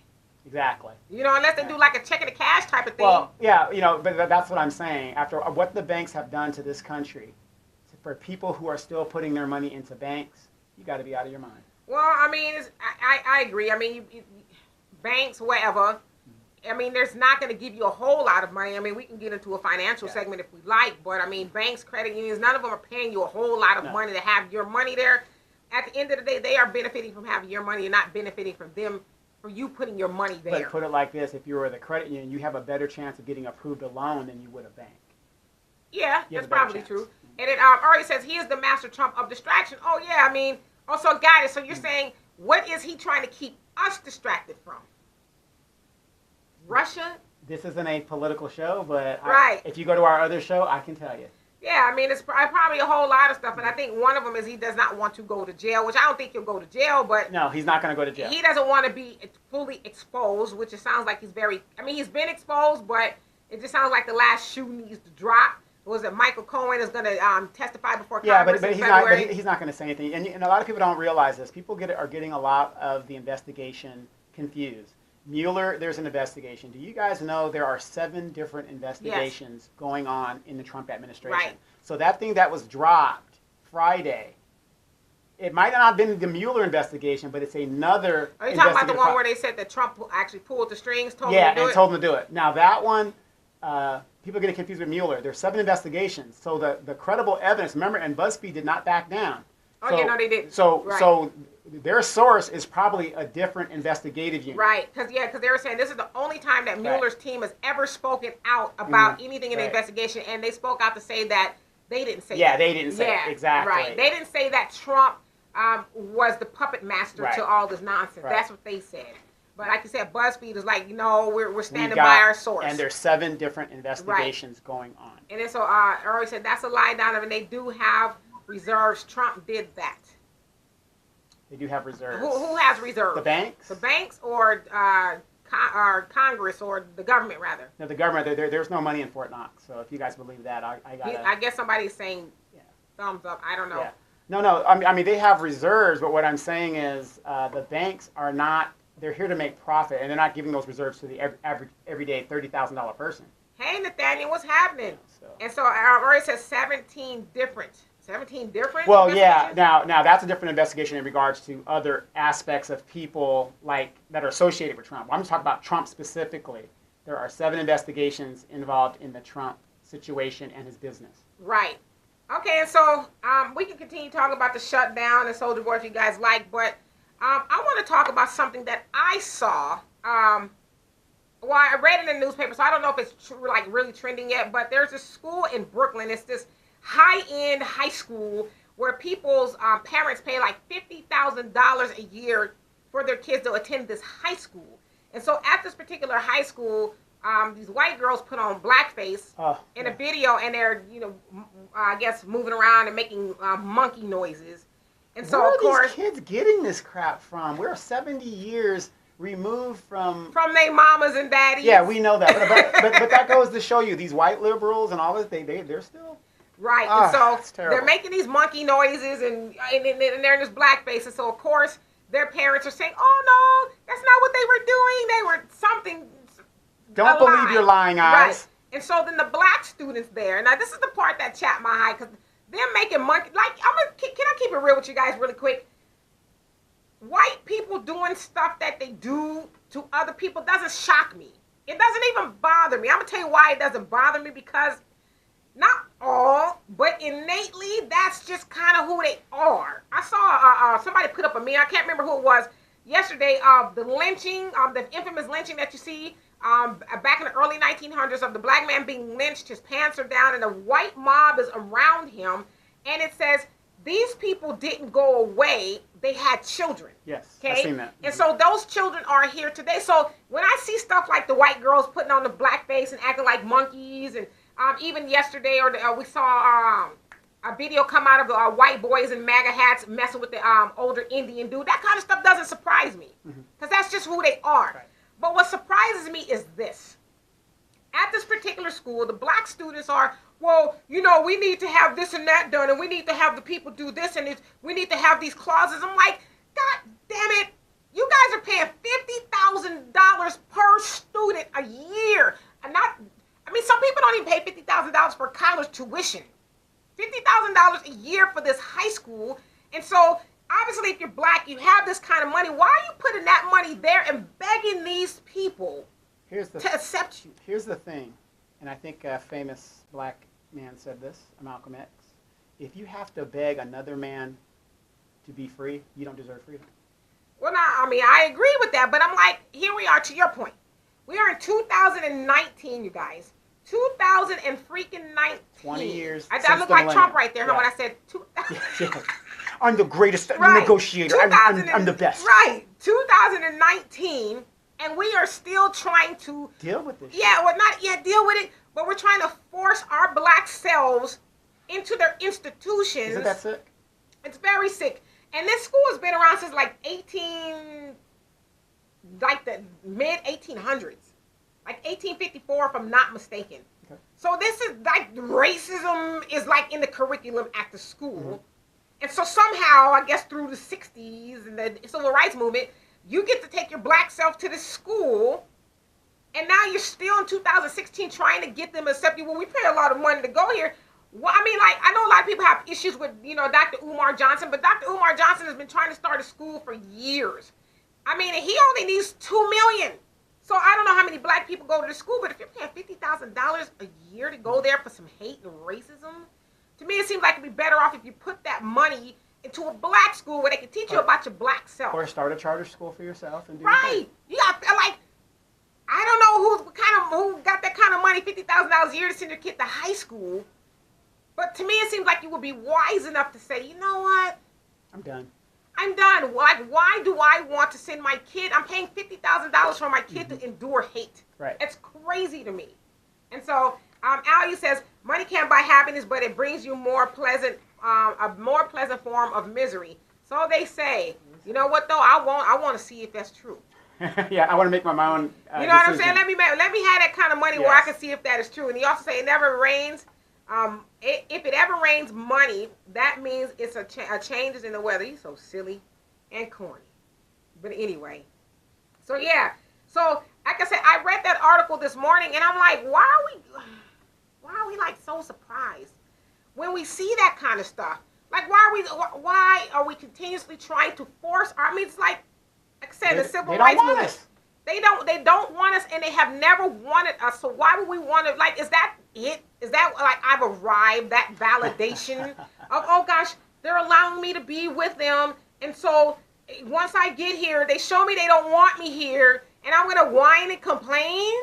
Exactly. Unless they do like a check in the cash type of thing. Well, yeah, but that's what I'm saying. After what the banks have done to this country, for people who are still putting their money into banks, you got to be out of your mind. Well, I mean, I agree. I mean, banks, whatever. I mean, there's not going to give you a whole lot of money. I mean, we can get into a financial segment if we like, but I mean, banks, credit unions, none of them are paying you a whole lot of money to have your money there. At the end of the day, they are benefiting from having your money and not benefiting from them. For you putting your money there. But put it like this: if you were the credit union, you have a better chance of getting approved a loan than you would a bank. Yeah, that's probably true. And it already says he is the master Trump of distraction. Oh yeah, I mean, also got it. So you're saying, what is he trying to keep us distracted from? Russia? This isn't a political show, but right. If you go to our other show, I can tell you. Yeah, I mean, it's probably a whole lot of stuff, and I think one of them is he does not want to go to jail, which I don't think he'll go to jail, but... No, he's not going to go to jail. He doesn't want to be fully exposed, which it sounds like he's he's been exposed, but it just sounds like the last shoe needs to drop. Was it Michael Cohen is going to testify before Congress in February? But he's not going to say anything, and a lot of people don't realize this. People are getting a lot of the investigation confused. Mueller, there's an investigation. Do you guys know there are 7 different investigations going on in the Trump administration? Right. So that thing that was dropped Friday, it might not have been the Mueller investigation, but it's another. Are you talking about the one where they said that Trump actually pulled the strings, told him to do it? told him to do it. Now that one, people are getting confused with Mueller. There's 7 investigations. So the credible evidence, remember, and BuzzFeed did not back down. Oh, no, they didn't. So their source is probably a different investigative unit. Right, because they were saying this is the only time that Mueller's team has ever spoken out about anything in the investigation, and they spoke out to say that they didn't say that. Yeah, they didn't say it. Exactly. Right. They didn't say that Trump was the puppet master to all this nonsense. Right. That's what they said. But like you said, BuzzFeed is like, no, we're standing by our source. And there's 7 different investigations going on. And then so I already said that's a lie, Donovan. They do have reserves. Trump did that. They do have reserves. Who has reserves? The banks? The banks or Congress or the government, rather? No, the government. There's no money in Fort Knox. So if you guys believe that, I guess somebody's saying thumbs up. I don't know. Yeah. No. I mean, they have reserves, but what I'm saying is the banks are not. They're here to make profit, and they're not giving those reserves to the average, everyday $30,000 person. Hey, Nathaniel, what's happening? And so already says 17 different. Well, yeah. Now that's a different investigation in regards to other aspects of people that are associated with Trump. I'm just talking about Trump specifically. There are 7 investigations involved in the Trump situation and his business. Right. Okay, and so we can continue talking about the shutdown and soldier boy if you guys like, but I want to talk about something that I saw. Well, I read in the newspaper, so I don't know if it's like really trending yet. But there's a school in Brooklyn. It's this high-end high school where people's parents pay like $50,000 a year for their kids to attend this high school. And so at this particular high school, these white girls put on blackface in a video, and they're I guess moving around and making monkey noises. And so Where of course, are these kids getting this crap from? We're 70 years removed from their mamas and daddies. Yeah, we know that, but that goes to show you these white liberals and all this. They're still right. And so terrible. they're making these monkey noises, and they're in this blackface. And so of course their parents are saying, "Oh no, that's not what they were doing. They were something." Don't believe your lying eyes. Right. And so then the black students there. Now this is the part that chapped my eye because they're making monkey. Like can I keep it real with you guys really quick? White people doing stuff that they do to other people doesn't shock me. It doesn't even bother me. I'm going to tell you why it doesn't bother me, because not all, but innately, that's just kind of who they are. I saw somebody put up a meme. I can't remember who it was yesterday of the lynching, the infamous lynching that you see back in the early 1900s of the black man being lynched. His pants are down and a white mob is around him. And it says, these people didn't go away. They had children. Yes, okay? I've seen that. And so those children are here today. So when I see stuff like the white girls putting on the blackface and acting like monkeys, and even yesterday, we saw a video come out of white boys in MAGA hats messing with the older Indian dude. That kind of stuff doesn't surprise me, because that's just who they are. Right. But what surprises me is this. At this particular school, the black students are, well, we need to have this and that done, and we need to have the people do this, and we need to have these clauses. I'm like, God damn it. You guys are paying $50,000 per student a year. Some people don't even pay $50,000 for college tuition. $50,000 a year for this high school. And so, obviously, if you're black, you have this kind of money. Why are you putting that money there and begging these people to accept you? Here's the thing, and I think a famous black man said this, Malcolm X. If you have to beg another man to be free, you don't deserve freedom. Well, I agree with that, but I'm like, here we are, to your point. We are in 2019, you guys. 2019. 20 years. I look like Trump right there, when I said yeah. I'm the greatest negotiator. I'm the best. Right. 2019, and we are still trying to deal with this. Yeah, well, not yet deal with it, but we're trying to force our black selves into their institutions. Isn't that sick? It's very sick. And this school has been around since the mid 1800s. Like 1854, if I'm not mistaken. Okay. So this is like racism is like in the curriculum at the school. Mm-hmm. And so somehow, I guess through the 60s and the civil rights movement, you get to take your black self to the school. And now you're still in 2016 trying to get them to accept you. Well, we pay a lot of money to go here. Well, I know a lot of people have issues with, Dr. Umar Johnson, but Dr. Umar Johnson has been trying to start a school for years. And he only needs $2 million. So I don't know how many black people go to the school, but if you're paying $50,000 a year to go there for some hate and racism, to me it seems like it'd be better off if you put that money into a black school where they can teach you about your black self. Or start a charter school for yourself and do right. Yeah, I don't know who got that kind of money, $50,000 a year to send your kid to high school. But to me it seems like you would be wise enough to say, you know what? I'm done. Like, why do I want to send my kid? I'm paying $50,000 for my kid to endure hate. Right. It's crazy to me. And so, Alia says, money can't buy happiness, but it brings you a more pleasant form of misery. So they say. You know what though? I want to see if that's true. Yeah, I want to make my own. You know what I'm saying? Let me have that kind of money where I can see if that is true. And he also say it never rains. If it ever rains money, that means it's a changes in the weather. You're so silly and corny. But anyway, so yeah. So like I said, I read that article this morning, and I'm like, why are we like so surprised when we see that kind of stuff? Like, why are we continuously trying to force it's like I said, the civil rights movement. They don't want us, and they have never wanted us. So why would we want to? Like, is that it? Is that like I've arrived? That validation of, oh gosh, they're allowing me to be with them, and so once I get here, they show me they don't want me here, and I'm gonna whine and complain.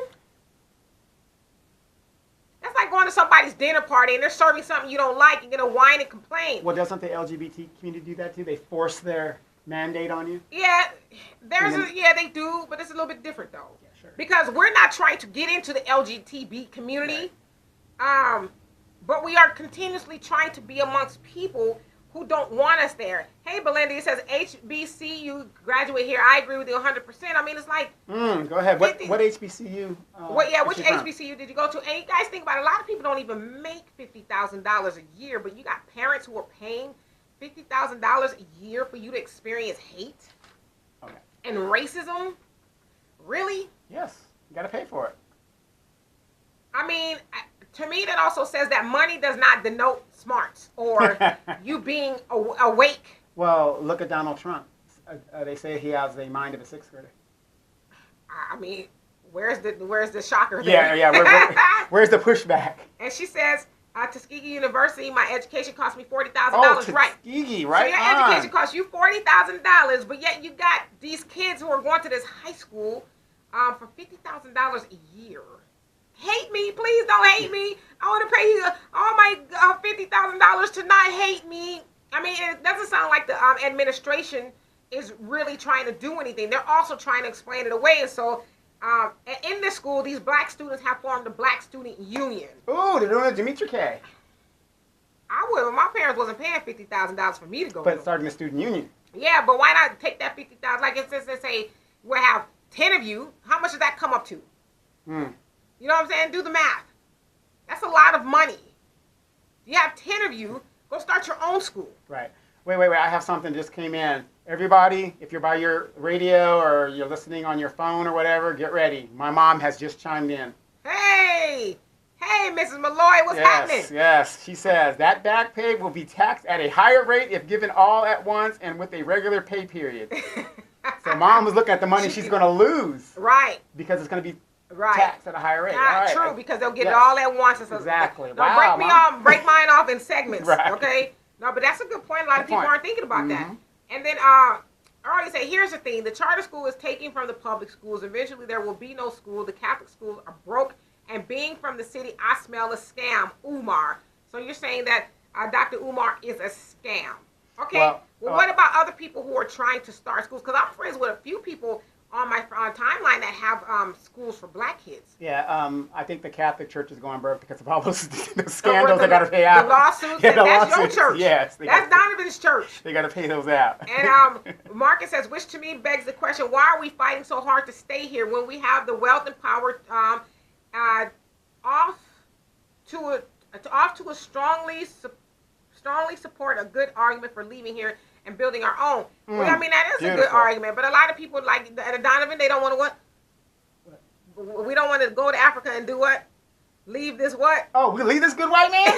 That's like going to somebody's dinner party and they're serving something you don't like. You're gonna whine and complain. Well, doesn't the LGBT community do that too? They force their mandate on you. Yeah, yeah, they do, but it's a little bit different though. Yeah, sure. Because we're not trying to get into the LGBT community, right. But we are continuously trying to be amongst people who don't want us there. Hey, Belinda, it says HBCU graduate here. I agree with you 100%. I mean, it's like... Go ahead. What HBCU? Which HBCU did you go to? And you guys think about it, a lot of people don't even make $50,000 a year, but you got parents who are paying $50,000 a year for you to experience hate and racism? Really? Yes. You got to pay for it. I mean... To me, that also says that money does not denote smarts or you being awake. Well, look at Donald Trump. They say he has the mind of a sixth grader. I mean, where's the shocker there? Yeah. Where's the pushback? And she says, Tuskegee University, my education cost me $40,000. Right. Tuskegee, right? So your education costs you $40,000, but yet you got these kids who are going to this high school for $50,000 a year. Hate me, please don't hate me. I want to pay you all my $50,000 to not hate me. I mean, it doesn't sound like the administration is really trying to do anything. They're also trying to explain it away. And so, in this school, these black students have formed a black student union. Ooh, they're doing a Demetri K. I would, but my parents wasn't paying $50,000 for me to go. But starting a student union. Yeah, but why not take that $50,000? Like it says, they say we'll have 10 of you. How much does that come up to? You know what I'm saying? Do the math. That's a lot of money. You have 10 of you, go start your own school. Right. Wait. I have something just came in. Everybody, if you're by your radio or you're listening on your phone or whatever, get ready. My mom has just chimed in. Hey, Mrs. Malloy, what's happening? Yes. She says, that back pay will be taxed at a higher rate if given all at once and with a regular pay period. So mom was looking at the money she's going to lose. Right. Because it's going to be taxed at a higher rate. True, because they'll get it all at once. Exactly. No, wow, break mine off in segments. Right. Okay. No, but that's a good point. A lot of people aren't thinking about that. And then I already say, here's the thing: the charter school is taking from the public schools. Eventually, there will be no school. The Catholic schools are broke, and being from the city, I smell a scam. Umar. So you're saying that Dr. Umar is a scam? Okay. Well, what about other people who are trying to start schools? Because I'm friends with a few people on my timeline that have schools for black kids. Yeah, I think the Catholic Church is going broke because of all those scandals they got to pay out. The lawsuits, that's your church. Yes. That's Donovan's church. They got to pay those out. And Marcus says, which to me begs the question, why are we fighting so hard to stay here when we have the wealth and power off to a strongly support a good argument for leaving here and building our own. Well, I mean, that is a good argument, but a lot of people like Donovan, they don't want to what? We don't want to go to Africa and do what? Leave this what? Oh, we leave this good white man?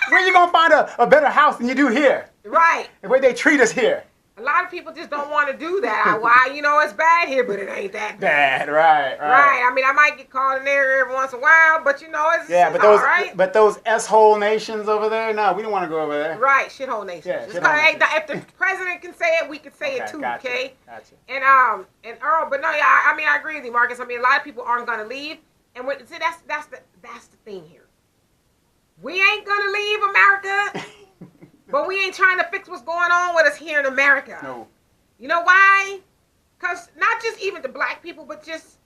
Where you going to find a better house than you do here? Right. The way they treat us here. A lot of people just don't want to do that. Why? It's bad here, but it ain't that bad. Right. I mean, I might get called in there every once in a while, but it's all right. But those S-hole nations over there, no, we don't want to go over there. Right, shithole nations. Yeah, if the president can say it, we can say it too, gotcha, okay? Gotcha. And Earl, but no, yeah, I mean, I agree with you, Marcus. I mean, a lot of people aren't gonna leave, and see, that's the thing here. We ain't gonna leave America. But we ain't trying to fix what's going on with us here in America. No. You know why? Because not just even the black people, but just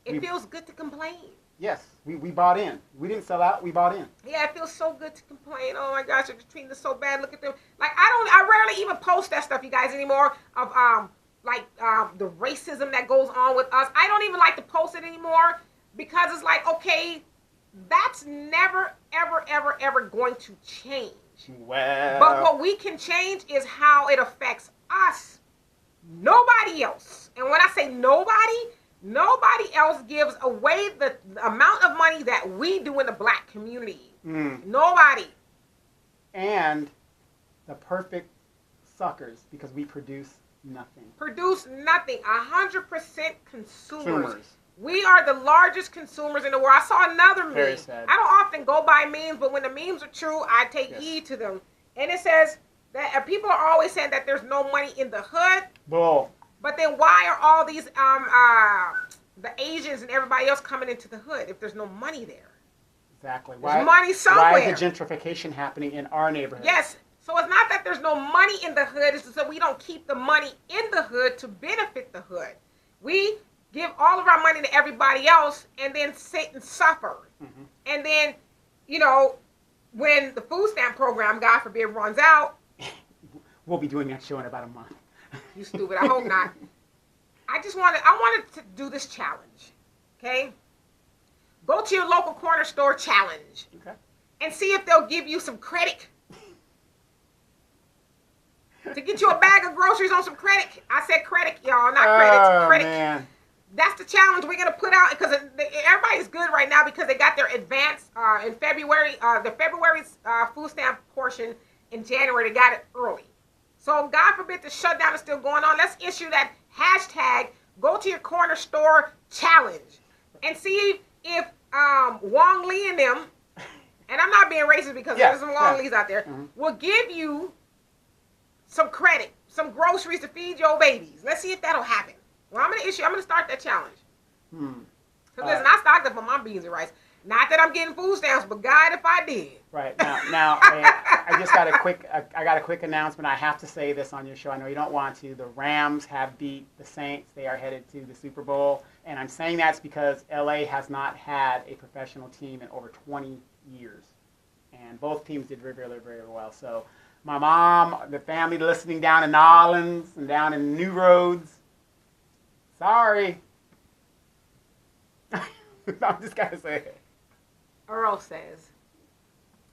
it feels good to complain. Yes, we bought in. We didn't sell out. We bought in. Yeah, it feels so good to complain. Oh my gosh, they're treating us so bad. Look at them. Like I rarely even post that stuff, you guys, anymore. Of the racism that goes on with us. I don't even like to post it anymore because it's like, okay, that's never, ever, ever, ever going to change. Well, but what we can change is how it affects us. Nobody else. And when I say nobody else gives away the amount of money that we do in the black community. Nobody. And the perfect suckers because we produce nothing. 100% consumers. We are the largest consumers in the world. I saw another meme. Very sad. I don't often go by memes, but when the memes are true, I take heed to them. And it says that people are always saying that there's no money in the hood. Bull. But then why are all these the Asians and everybody else coming into the hood if there's no money there? Exactly. There's money somewhere. Why is the gentrification happening in our neighborhood? Yes. So it's not that there's no money in the hood. It's just that we don't keep the money in the hood to benefit the hood. We give all of our money to everybody else and then sit and suffer. Mm-hmm. And then, you know, when the food stamp program, God forbid, runs out. We'll be doing that show in about a month. You stupid. I hope not. I wanted to do this challenge. Okay? Go to your local corner store challenge. Okay. And see if they'll give you some credit. To get you a bag of groceries on some credit. I said credit, y'all, not credit. Credit. Man. That's the challenge we're going to put out because everybody's good right now because they got their advance in February. The February's food stamp portion in January, they got it early. So God forbid the shutdown is still going on. Let's issue that hashtag, go to your corner store challenge. And see if Wong Lee and them, and I'm not being racist because there's some Wong Lees out there, will give you some credit, some groceries to feed your babies. Let's see if that'll happen. Well, I'm going to start that challenge. Because listen, I stocked up on my beans and rice. Not that I'm getting food stamps, but God, if I did. Right. Now I just got a quick announcement. I have to say this on your show. I know you don't want to. The Rams have beat the Saints. They are headed to the Super Bowl. And I'm saying that's because LA has not had a professional team in over 20 years. And both teams did very, very, very well. So my mom, the family listening down in Orleans and down in New Roads, sorry. I'm just going to say it. Earl says,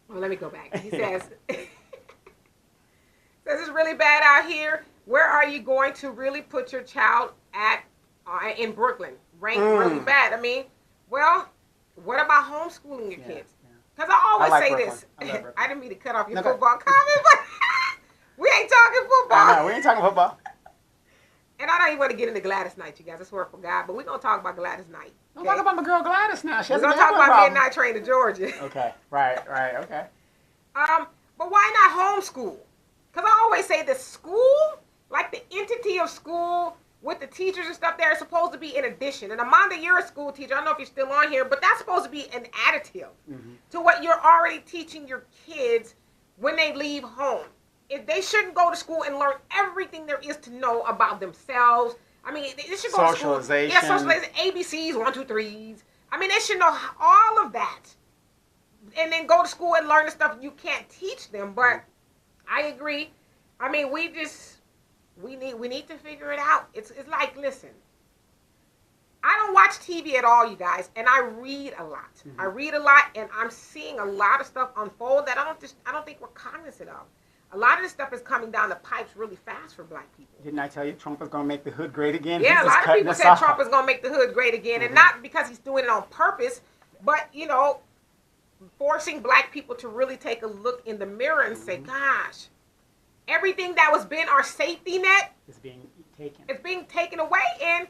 well, let me go back. He says, it's really bad out here. Where are you going to really put your child at in Brooklyn? Rain really bad. I mean, well, what about homeschooling your kids? Because I always say this. I didn't mean to cut off your football comment, but we ain't talking football. No, we ain't talking football. And I don't even want to get into Gladys Knight, you guys. I swear for God. But we're going to talk about Gladys Knight. Don't talk about my girl Gladys now. We're going to talk about Midnight Train to Georgia. Okay. Right. Okay. But why not homeschool? Because I always say the school, like the entity of school with the teachers and stuff there is supposed to be in addition. And Amanda, you're a school teacher. I don't know if you're still on here, but that's supposed to be an additive to what you're already teaching your kids when they leave home. If they shouldn't go to school and learn everything there is to know about themselves. I mean, they should go to school. Socialization. Yeah, socialization. ABCs, 1, 2, 3s. I mean, they should know all of that. And then go to school and learn the stuff you can't teach them. But I agree. I mean, we need to figure it out. It's like, listen, I don't watch TV at all, you guys, and I read a lot. I read a lot, and I'm seeing a lot of stuff unfold that I don't think we're cognizant of. A lot of this stuff is coming down the pipes really fast for black people. Didn't I tell you Trump is going to make the hood great again? Yeah, a lot of people said Trump is going to make the hood great again, and not because he's doing it on purpose, but, you know, forcing black people to really take a look in the mirror and say, gosh, everything that was been our safety net is being taken. It's being taken away, and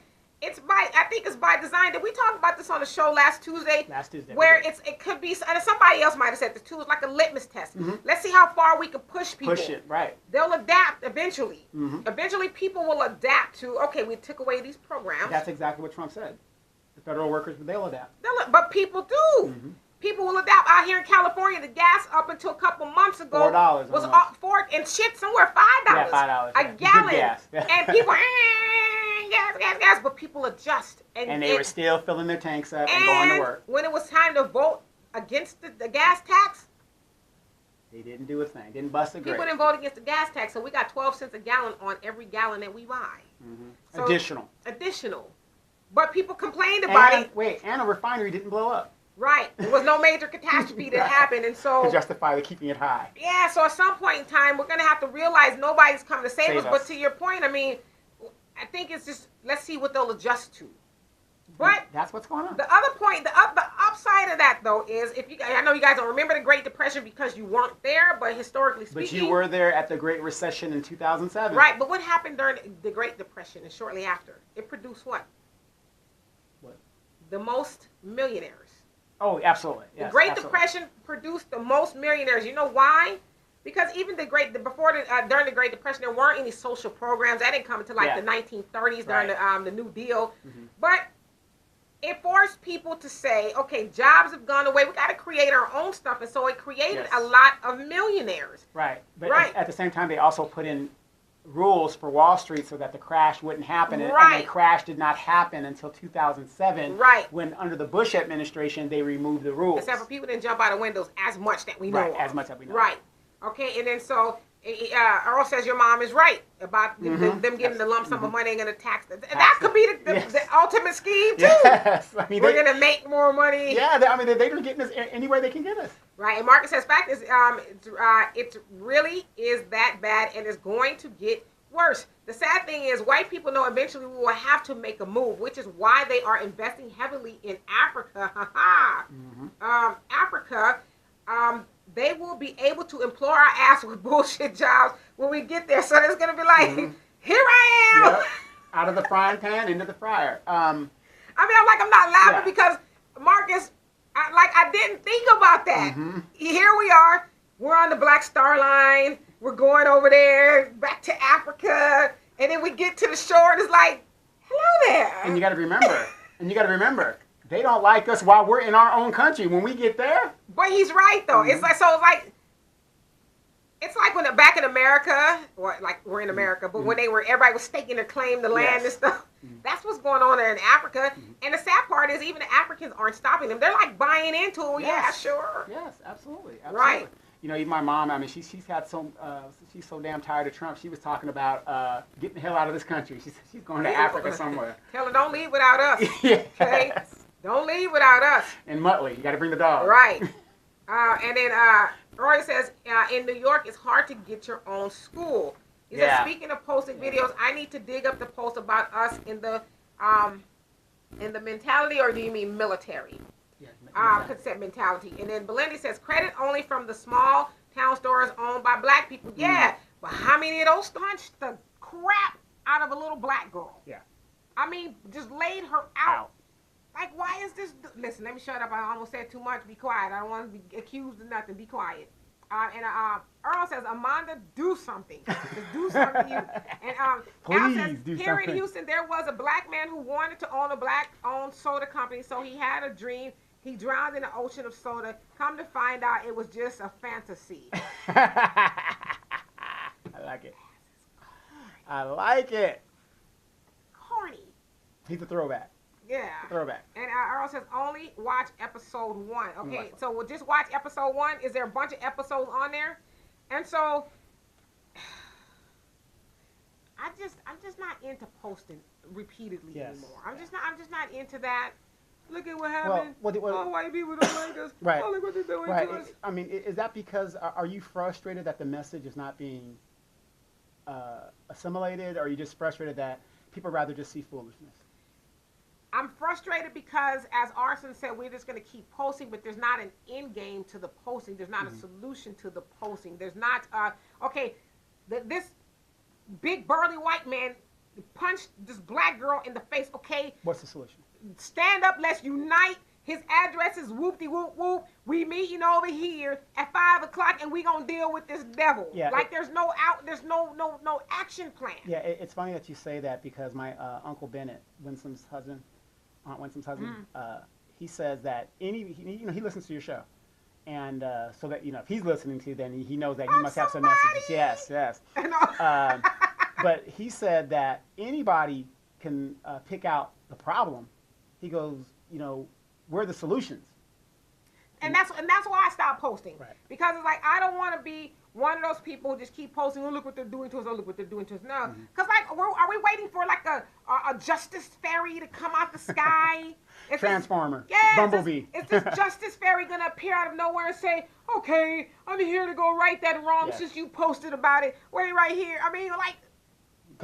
I think it's by design. Did we talk about this on the show last Tuesday? Last Tuesday. Where it could be, and somebody else might have said this too, it's like a litmus test. Let's see how far we can push people. Push it, right. They'll adapt eventually. Eventually people will adapt to, okay, we took away these programs. That's exactly what Trump said. The federal workers, they'll adapt. But people do. People will adapt. Out here in California, the gas up until a couple months ago $4 was $4 and shit somewhere $5. Yeah, $5 a gallon. Gas. And people gas, but people adjust. And they were still filling their tanks up and going to work. When it was time to vote against the gas tax, they didn't do a thing. Didn't bust a grape. People didn't vote against the gas tax, so we got 12 cents a gallon on every gallon that we buy. So, additional. But people complained about it. Wait, and a refinery didn't blow up. Right. There was no major catastrophe that happened, and so to justify keeping it high. Yeah, so at some point in time, we're going to have to realize nobody's coming to save us. But to your point, I mean, I think it's just, let's see what they'll adjust to. But that's what's going on. The other point, the upside of that, though, is I know you guys don't remember the Great Depression because you weren't there, but historically speaking. But you were there at the Great Recession in 2007. Right, but what happened during the Great Depression and shortly after? It produced what? What? the most millionaires. Oh, absolutely. The Yes, Great absolutely. Depression produced the most millionaires. You know why? Because even during the Great Depression, there weren't any social programs. That didn't come until like Yeah. the 1930s during Right. the New Deal. Mm-hmm. But it forced people to say, okay, jobs have gone away. We got to create our own stuff, and so it created Yes. a lot of millionaires. Right. But Right. at the same time, they also put in rules for Wall Street so that the crash wouldn't happen. And Right. the crash did not happen until 2007, Right. when under the Bush administration, they removed the rules. Except for people didn't jump out of windows as much that we know. Right, of. as much as we know. Right. Okay, and then so Earl says your mom is right about them getting the lump sum of money and going to tax them. That could be the ultimate scheme too. Yes. I mean, We're going to make more money. Yeah, I mean, they're getting us any way they can get us. Right, and Marcus says fact is it really is that bad and it's going to get worse. The sad thing is white people know eventually we will have to make a move, which is why they are investing heavily in Africa. Africa, they will be able to employ our ass with bullshit jobs when we get there. So it's going to be like, here I am. Yep. Out of the frying pan into the fryer. I mean, I'm not laughing because Marcus, I didn't think about that. Here we are. We're on the Black Star Line. We're going over there, back to Africa. And then we get to the shore and it's like, hello there. And you got to remember, they don't like us while we're in our own country. When we get there. But he's right, though. It's like when back in America, or like we're in America, but when everybody was staking their claim to land and stuff. That's what's going on there in Africa. And the sad part is even the Africans aren't stopping them. They're like buying into it. Yeah, sure. Yes, absolutely. Right. You know, even my mom, I mean, she's so damn tired of Trump. She was talking about getting the hell out of this country. She's going to Africa somewhere. Tell her, don't leave without us. Yes. Okay? Don't leave without us. And Muttley, you got to bring the dog. Right. And then Roy says, in New York, it's hard to get your own school. He says, speaking of posting videos, I need to dig up the post about us in the mentality, or do you mean military? Consent mentality. And then Belinda says, credit only from the small town stores owned by black people. Yeah, but how many of those punched the crap out of a little black girl? Yeah. I mean, just laid her out. Like, why is this? Listen, let me shut up. I almost said too much. Be quiet. I don't want to be accused of nothing. Be quiet. And Earl says, Amanda, do something. Just do something. And Al says, here in Houston, there was a black man who wanted to own a black-owned soda company, so he had a dream. He drowned in an ocean of soda. Come to find out, it was just a fantasy. I like it. I like it. Corny. He's a throwback. Yeah. Throwback. And Earl says, only watch episode 1. Okay, so we'll just watch episode 1. Is there a bunch of episodes on there? And so, I'm just not into posting repeatedly anymore. I'm just not into that. Look at what happened. All white people don't like us. Right. Oh, look what they're doing Right. to us. I mean, is that because, are you frustrated that the message is not being assimilated, or are you just frustrated that people rather just see foolishness? I'm frustrated because, as Arson said, we're just going to keep posting, but there's not an end game to the posting. There's not a solution to the posting. There's not, this big burly white man punched this black girl in the face. Okay. What's the solution? Stand up, let's unite. His address is whoop-de-whoop-whoop. We meeting over here at 5 o'clock, and we gonna deal with this devil. Yeah, like there's no action plan. Yeah, it's funny that you say that because my Uncle Bennett, Aunt Winsom's husband, he says that he listens to your show, and so that if he's listening to you, then he knows that he must have some messages. Yes. But he said that anybody can pick out the problem. He goes, we're the solutions. And that's why I stopped posting. Right. Because it's like, I don't want to be one of those people who just keep posting, oh, look what they're doing to us, oh, look what they're doing to us. No. Because, are we waiting for, a justice fairy to come out the sky? Transformer. Bumblebee. Is this justice fairy going to appear out of nowhere and say, okay, I'm here to go right that wrong since you posted about it. Wait right here. I mean,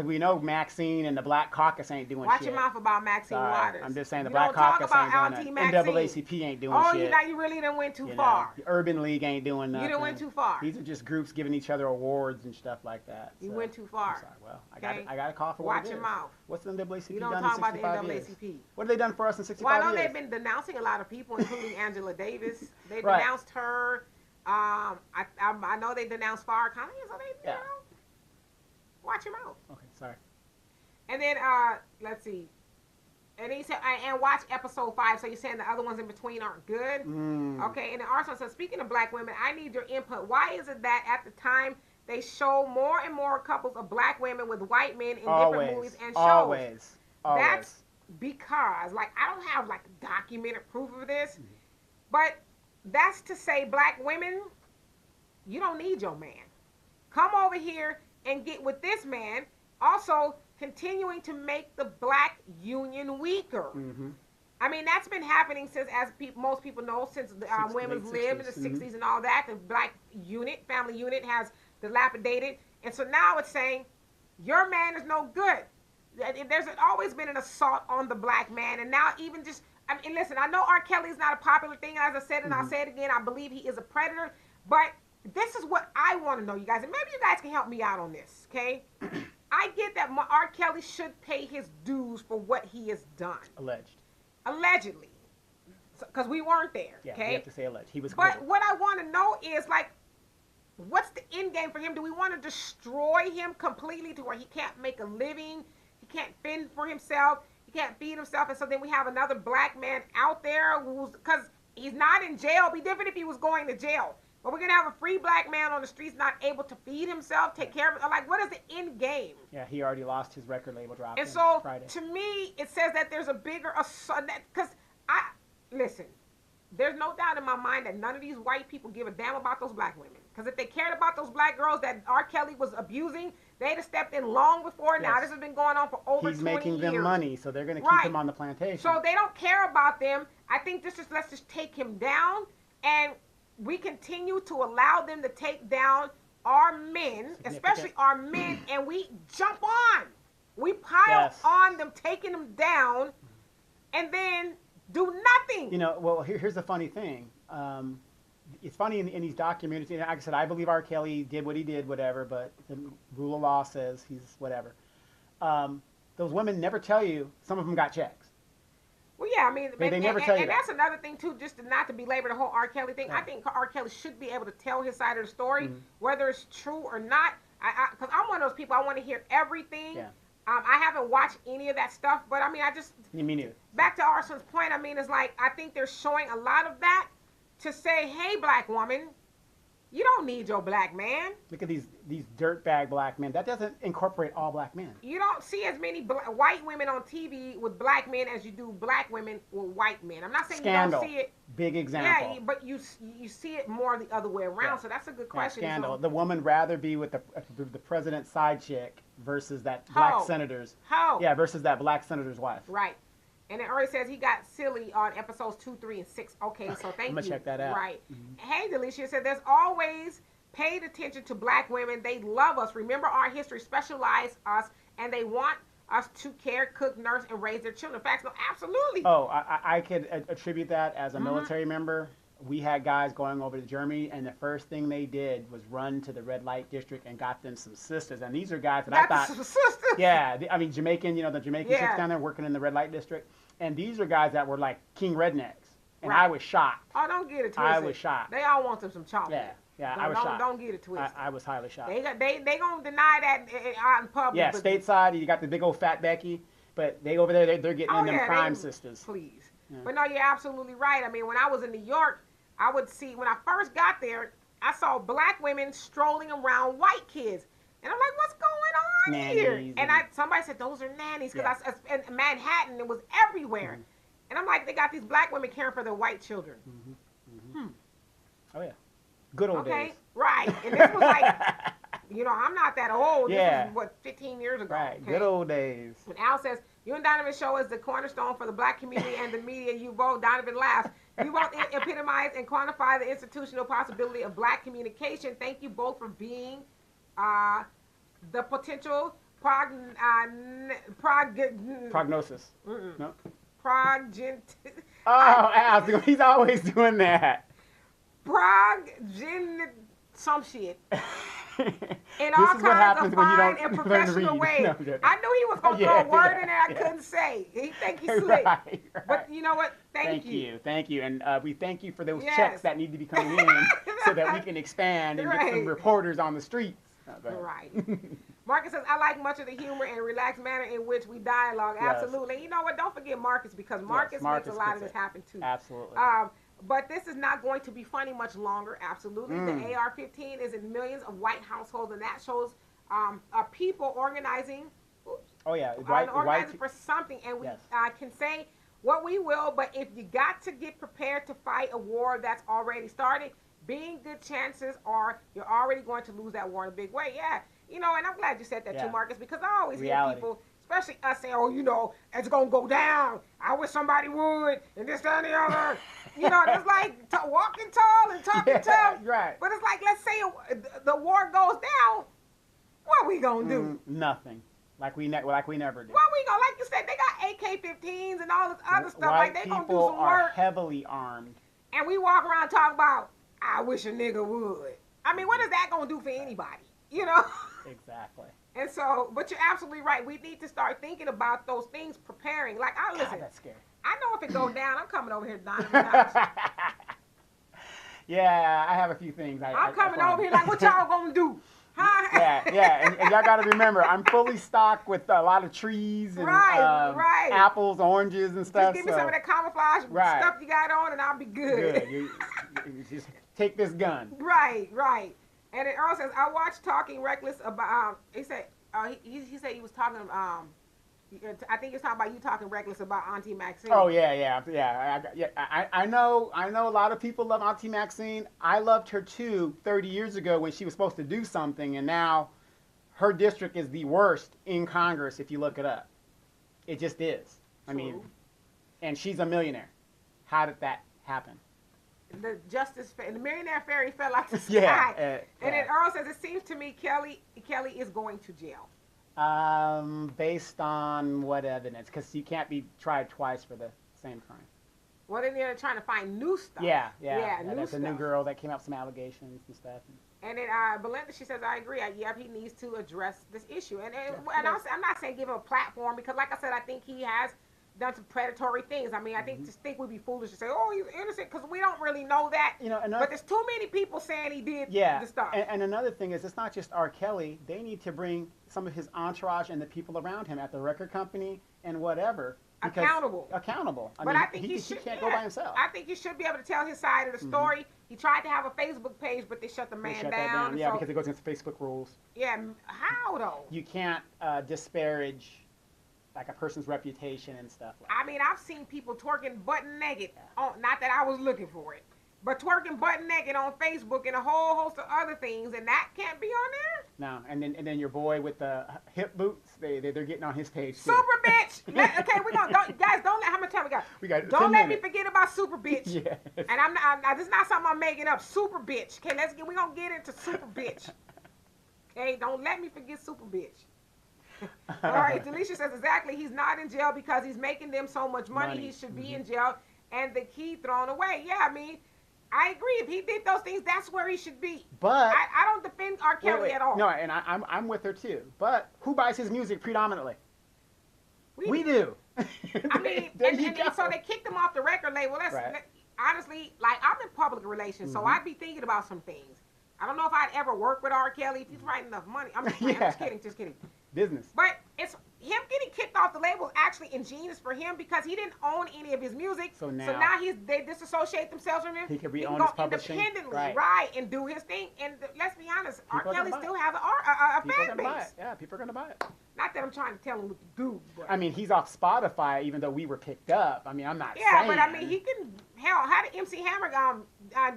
because we know Maxine and the Black Caucus ain't doing Watch shit. your mouth about Maxine Sorry, Waters. I'm just saying the You Black don't talk Caucus about ain't doing Auntie that. Maxine. NAACP ain't doing Oh, shit. you really done went too You know, far. the Urban League ain't doing nothing. You done went too far. These are just groups giving each other awards and stuff like that. You so. went too far. I'm sorry. Well, Okay? I got to call for Watch what it your is. mouth. What's the NAACP You don't done talk in about the 65 years? NAACP. What have they done for us in 65 Well, I know years? they've been denouncing a lot of people, including Angela Davis. They Right. denounced her. I know they denounced Farrakhan. So they, Yeah. you know, watch your mouth. Okay, sorry. And then let's see. And he said, and watch episode 5. So you're saying the other ones in between aren't good? Okay. And then Arsenal says, speaking of black women, I need your input. Why is it that at the time they show more and more couples of black women with white men in different movies and shows? Always. That's because, like, I don't have like documented proof of this, but that's to say, black women, you don't need your man. Come over here and get with this man. Also, continuing to make the black union weaker. I mean, that's been happening since, as most people know, since women's lib in the 60s and all that. The black unit, family unit, has dilapidated. And so now it's saying, your man is no good. There's always been an assault on the black man. And now even just, I mean, listen, I know R. Kelly is not a popular thing, as I said, and I'll say it again, I believe he is a predator. But this is what I want to know, you guys. And maybe you guys can help me out on this, okay? I get that R. Kelly should pay his dues for what he has done. Allegedly. Because we weren't there, yeah, okay? you have to say alleged. He was But acquitted. what I want to know is, like, what's the end game for him? Do we want to destroy him completely to where he can't make a living? He can't fend for himself? He can't feed himself? And so then we have another black man out there who's, because he's not in jail. It'd be different if he was going to jail. But we're going to have a free black man on the streets not able to feed himself, take care of it. Like, what is the end game? Yeah, he already lost his record label drop. And so, Friday. to me, it says that there's a bigger assault. Because, listen, there's no doubt in my mind that none of these white people give a damn about those black women. Because if they cared about those black girls that R. Kelly was abusing, they'd have stepped in long before now. Yes. This has been going on for over 20 years. He's making them money, so they're going to keep him on the plantation. So they don't care about them. I think let's just take him down, and we continue to allow them to take down our men, especially our men, and we jump on. We pile on them, taking them down, and then do nothing. You know, well, here's the funny thing. It's funny in these documentaries. Like I said, I believe R. Kelly did what he did, whatever, but the rule of law says he's whatever. Those women never tell you some of them got checks. Well, yeah, I mean, they never tell you and that. that's another thing, too, just not to belabor the whole R. Kelly thing. Yeah. I think R. Kelly should be able to tell his side of the story, whether it's true or not. Because I'm one of those people, I want to hear everything. Yeah. I haven't watched any of that stuff, but, I mean, Me neither. Back to Arson's point, I mean, it's like, I think they're showing a lot of that to say, hey, black woman, you don't need your black man. Look at these dirtbag black men. That doesn't incorporate all black men. You don't see as many white women on TV with black men as you do black women with white men. I'm not saying Scandal. you don't see it. Big example. Yeah, but you see it more the other way around. So that's a good question. Scandal. So, the woman rather be with the president's side chick versus that black senator's. Yeah, versus that black senator's wife. Right. And it already says he got silly on episodes 2, 3, and 6. Okay, so thank you. I'm going to check that out. Right. Hey, Delicia said, there's always paid attention to black women. They love us. Remember our history, specialize us, and they want us to care, cook, nurse, and raise their children. Facts, no, absolutely. Oh, I could attribute that as a military member. We had guys going over to Germany, and the first thing they did was run to the red light district and got them some sisters. And these are guys that I thought, some sisters. Yeah, I mean Jamaican, the Jamaican chicks down there working in the red light district, and these are guys that were like king rednecks, and I was shocked. Oh, don't get it twisted. I was shocked. They all want them some chocolate. Yeah, I was shocked. Don't get it twisted. I was highly shocked. They gonna deny that out in public. Yeah, stateside, you got the big old fat Becky, but they over there they're getting in them crime sisters. Please, Yeah. But no, you're absolutely right. I mean, when I was in New York, I would see, when I first got there, I saw black women strolling around white kids. And I'm like, what's going on here? And somebody said, those are nannies. Because in Manhattan, it was everywhere. And I'm like, they got these black women caring for their white children. Oh, yeah. Good old days. Okay, right. And this was like, I'm not that old. Yeah. This was, 15 years ago. Right, okay? good old days. And Al says, you and Donovan show is the cornerstone for the black community and the media. You both, Donovan laughs. You both epitomize and quantify the institutional possibility of black communication. Thank you both for being the potential Prognosis. Mm-mm. No. Progent. Oh, Al, he's always doing that. Some shit. In This all is what kinds of happens when you fine don't and learn to professional read. ways. No, I'm joking. I knew he was gonna throw Yeah, a word yeah, in there I yeah. couldn't say. He think he's slick. Right. But you know what? Thank Thank you, and we thank you for those Yes. checks that need to be coming in so that we can expand and get some Right. reporters on the streets. Oh, go ahead. Right. Marcus says, I like much of the humor and relaxed manner in which we dialogue. Yes. Absolutely. And you know what? Don't forget Marcus, because Marcus, Marcus makes a lot of gets this it. happen too. Absolutely. But this is not going to be funny much longer. Absolutely. The AR-15 is in millions of white households, and that shows people organizing. Oops, Oh yeah, organizing for something. And we Yes. can say what we will, but if you got to get prepared to fight a war that's already started, being good chances are you're already going to lose that war in a big way. Yeah. You know, and I'm glad you said that Yeah. too, Marcus, because I always Reality. hear people, especially us, say, oh, you know, it's going to go down. I wish somebody would, and this, that, and the other. You know, it's like walking tall and talking tough. Right. But it's like, let's say the war goes down, what we going to do? Nothing. Like we never did. What we going to, like you said, they got AK-15s and all this other stuff. White Like, they going to do people some are work. heavily armed. And we walk around talking about, I wish a nigga would. I mean, what is that going to do for anybody? You know? Exactly. And so, but you're absolutely right. We need to start thinking about those things, preparing. Like, listen, God, that's scary. I know if it goes down, I'm coming over here, Donovan. Yeah, I have a few things. I'm coming over here like, what y'all gonna do? Huh? Yeah, and y'all got to remember, I'm fully stocked with a lot of trees and Right. apples, oranges, and stuff. Just give me some of that camouflage stuff you got on, and I'll be good. You just take this gun. Right. And then Earl says, I watched Talking Reckless about, he said he was talking, I think he was talking about you talking reckless about Auntie Maxine. Oh, yeah. I know a lot of people love Auntie Maxine. I loved her too 30 years ago when she was supposed to do something, and now her district is the worst in Congress if you look it up. It just is. I mean, and she's a millionaire. How did that happen? The millionaire fairy fell out the sky. Yeah. And then Earl says, it seems to me Kelly is going to jail. Based on what evidence? Because you can't be tried twice for the same crime. Well, then they're trying to find new stuff. Yeah. New There's stuff. a new girl that came up with some allegations and stuff. And then Belinda, she says, I agree. He needs to address this issue. And I'm not saying give him a platform, because, like I said, I think he has done some predatory things. I mean, I think we'd be foolish to say, oh, he's innocent, because we don't really know that. You know, but there's too many people saying he did the stuff. And another thing is, it's not just R. Kelly. They need to bring some of his entourage and the people around him at the record company and whatever. Accountable. I think he can't go by himself. I think he should be able to tell his side of the story. He tried to have a Facebook page, but they shut the man down. Yeah, because it goes against Facebook rules. Yeah, how though? You can't disparage like a person's reputation and stuff. I mean, I've seen people twerking butt naked. Oh, not that I was looking for it, but twerking butt naked on Facebook and a whole host of other things, and that can't be on there. No, and then your boy with the hip boots, they're getting on his page too. Super bitch. Okay, we gonna guys don't let how much time we got. We got. Don't let me forget about super bitch. Yes. And I'm not. This is not something I'm making up. Super bitch. Okay, we gonna get into super bitch. Okay, don't let me forget super bitch. All right, Delisha says exactly. He's not in jail because he's making them so much money. He should be in jail, and the key thrown away. Yeah, I mean, I agree. If he did those things, that's where he should be. But I don't defend R. Kelly at all. No, and I'm with her too. But who buys his music predominantly? We do. I mean, and so they kicked him off the record label. Honestly, like, I'm in public relations, so I'd be thinking about some things. I don't know if I'd ever work with R. Kelly if he's writing enough money. I'm just kidding. Business. But it's him getting kicked off the label is actually ingenious for him, because he didn't own any of his music. So now they disassociate themselves from him. He can go his publishing independently, and do his thing. And let's be honest, R. Kelly still has a fan base. Yeah, people are gonna buy it. Not that I'm trying to tell him what to do. But. I mean, he's off Spotify, even though we were picked up. I mean, I'm not saying. Yeah, but I mean, he can. Hell, how did MC Hammer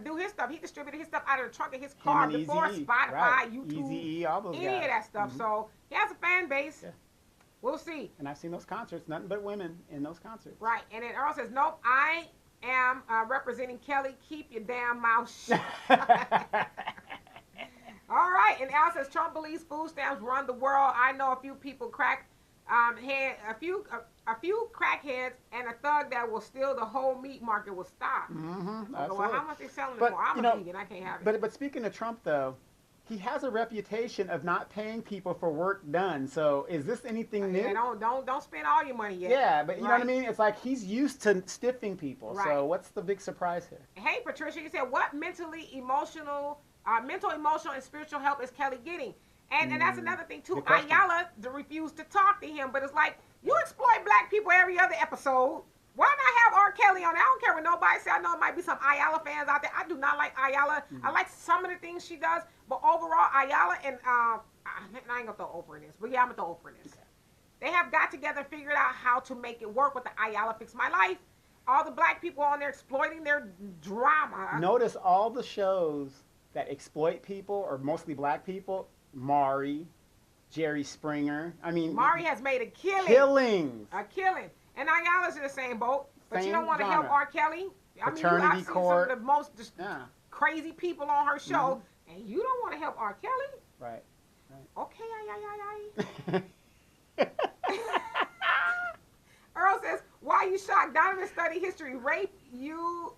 do his stuff? He distributed his stuff out of the trunk of his car before Spotify, YouTube, Eazy-E, all those any guys. of that stuff. So he has a fan base. Yeah. We'll see. And I've seen those concerts. Nothing but women in those concerts. Right. And then Earl says, nope, I am representing Kelly. Keep your damn mouth shut. All right, and Al says Trump believes food stamps run the world. I know a few people a few crackheads and a thug that will steal the whole meat market will stop. Mm-hmm. Okay, well, how much they selling it But, for? I'm a vegan. I can't have it. But speaking of Trump, though, he has a reputation of not paying people for work done. So is this anything new? Yeah, don't spend all your money yet. Yeah, but you know what I mean? It's like he's used to stiffing people. Right. So what's the big surprise here? Hey, Patricia, you said what mental, emotional, and spiritual help is Kelly getting? And that's another thing too. Ayala refused to talk to him, but it's like you exploit black people every other episode. Why not have R. Kelly on? I don't care what nobody says. I know it might be some Ayala fans out there. I do not like Ayala. I like some of the things she does, but overall, Ayala and I ain't gonna throw Oprah in this, but yeah, I'm gonna throw Oprah in this. Okay. They have got together and figured out how to make it work with the Ayala Fix My Life. All the black people on there exploiting their drama. Notice all the shows that exploit people, or mostly black people. Maury, Jerry Springer. I mean, Maury has made a killing. Killings. A killing. And Ayala's in the same boat. But Same you don't want to help R. Kelly. Paternity I've seen court. some of the most crazy people on her show, and you don't want to help R. Kelly? Right. Okay, Earl says, why you shocked? Donovan study history. Rape, you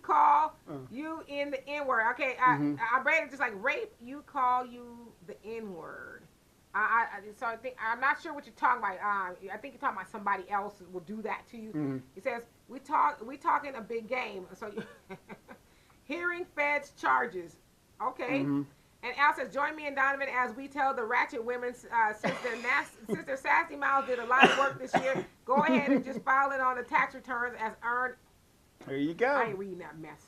call you in the N-word. Okay, I read it just like rape, you call you the N-word. So I think I'm not sure what you're talking about. I think you're talking about somebody else will do that to you. He says we talking a big game. So hearing feds charges. Okay. And Al says, join me and Donovan as we tell the ratchet women since their sassy mouths did a lot of work this year. Go ahead and just file it on the tax returns as earned. There you go. I ain't reading that mess.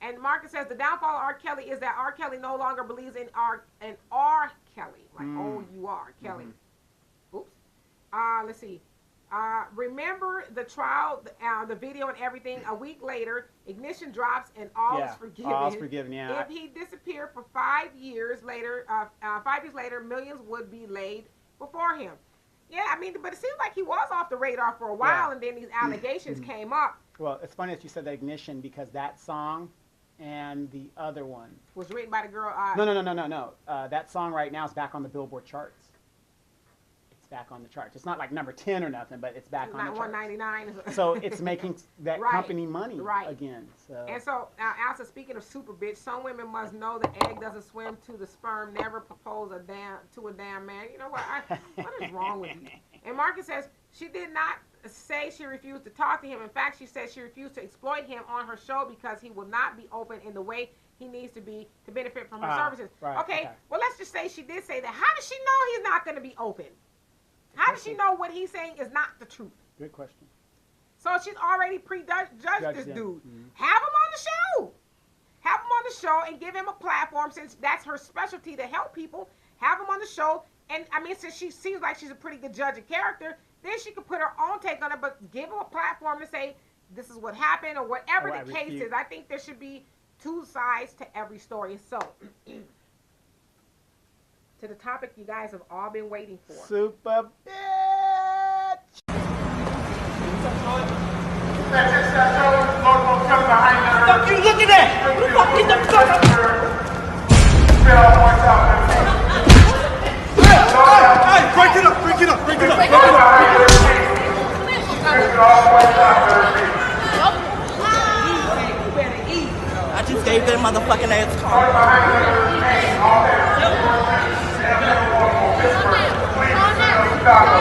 And Marcus says the downfall of R. Kelly is that R. Kelly no longer believes in R. Kelly, like O-U-R, Kelly. Oops. Let's see. Remember the trial, the video and everything. A week later, ignition drops and all is forgiven. All is forgiven. Yeah. If he disappeared for 5 years later, 5 years later, millions would be laid before him. Yeah, I mean, but it seems like he was off the radar for a while, and then these allegations came up. Well, it's funny that you said the ignition because that song and the other one was written by the girl. No. That song right now is back on the Billboard charts. It's back on the charts. It's not like number 10 or nothing, but it's back on the charts. 199. So it's making that company money again. So. And so, also speaking of super bitch, some women must know the egg doesn't swim to the sperm. Never propose to a damn man. You know what? What is wrong with you? And Marcus says she did not say she refused to talk to him. In fact, she said she refused to exploit him on her show because he will not be open in the way he needs to be to benefit from her services. Okay, well, let's just say she did say that. How does she know he's not going to be open? How does she know what he's saying is not the truth? Good question. So she's already prejudged this dude. Have him on the show. Have him on the show and give him a platform since that's her specialty to help people. Have him on the show. And, I mean, since she seems like she's a pretty good judge of character, then she could put her own take on it, but give him a platform to say this is what happened or whatever the case is. I think there should be two sides to every story. So, to the topic you guys have all been waiting for. Super bitch! Fuck you, look at that! Who the fuck is the fuck? Hey, break it up! I just gave that motherfucking ass a call.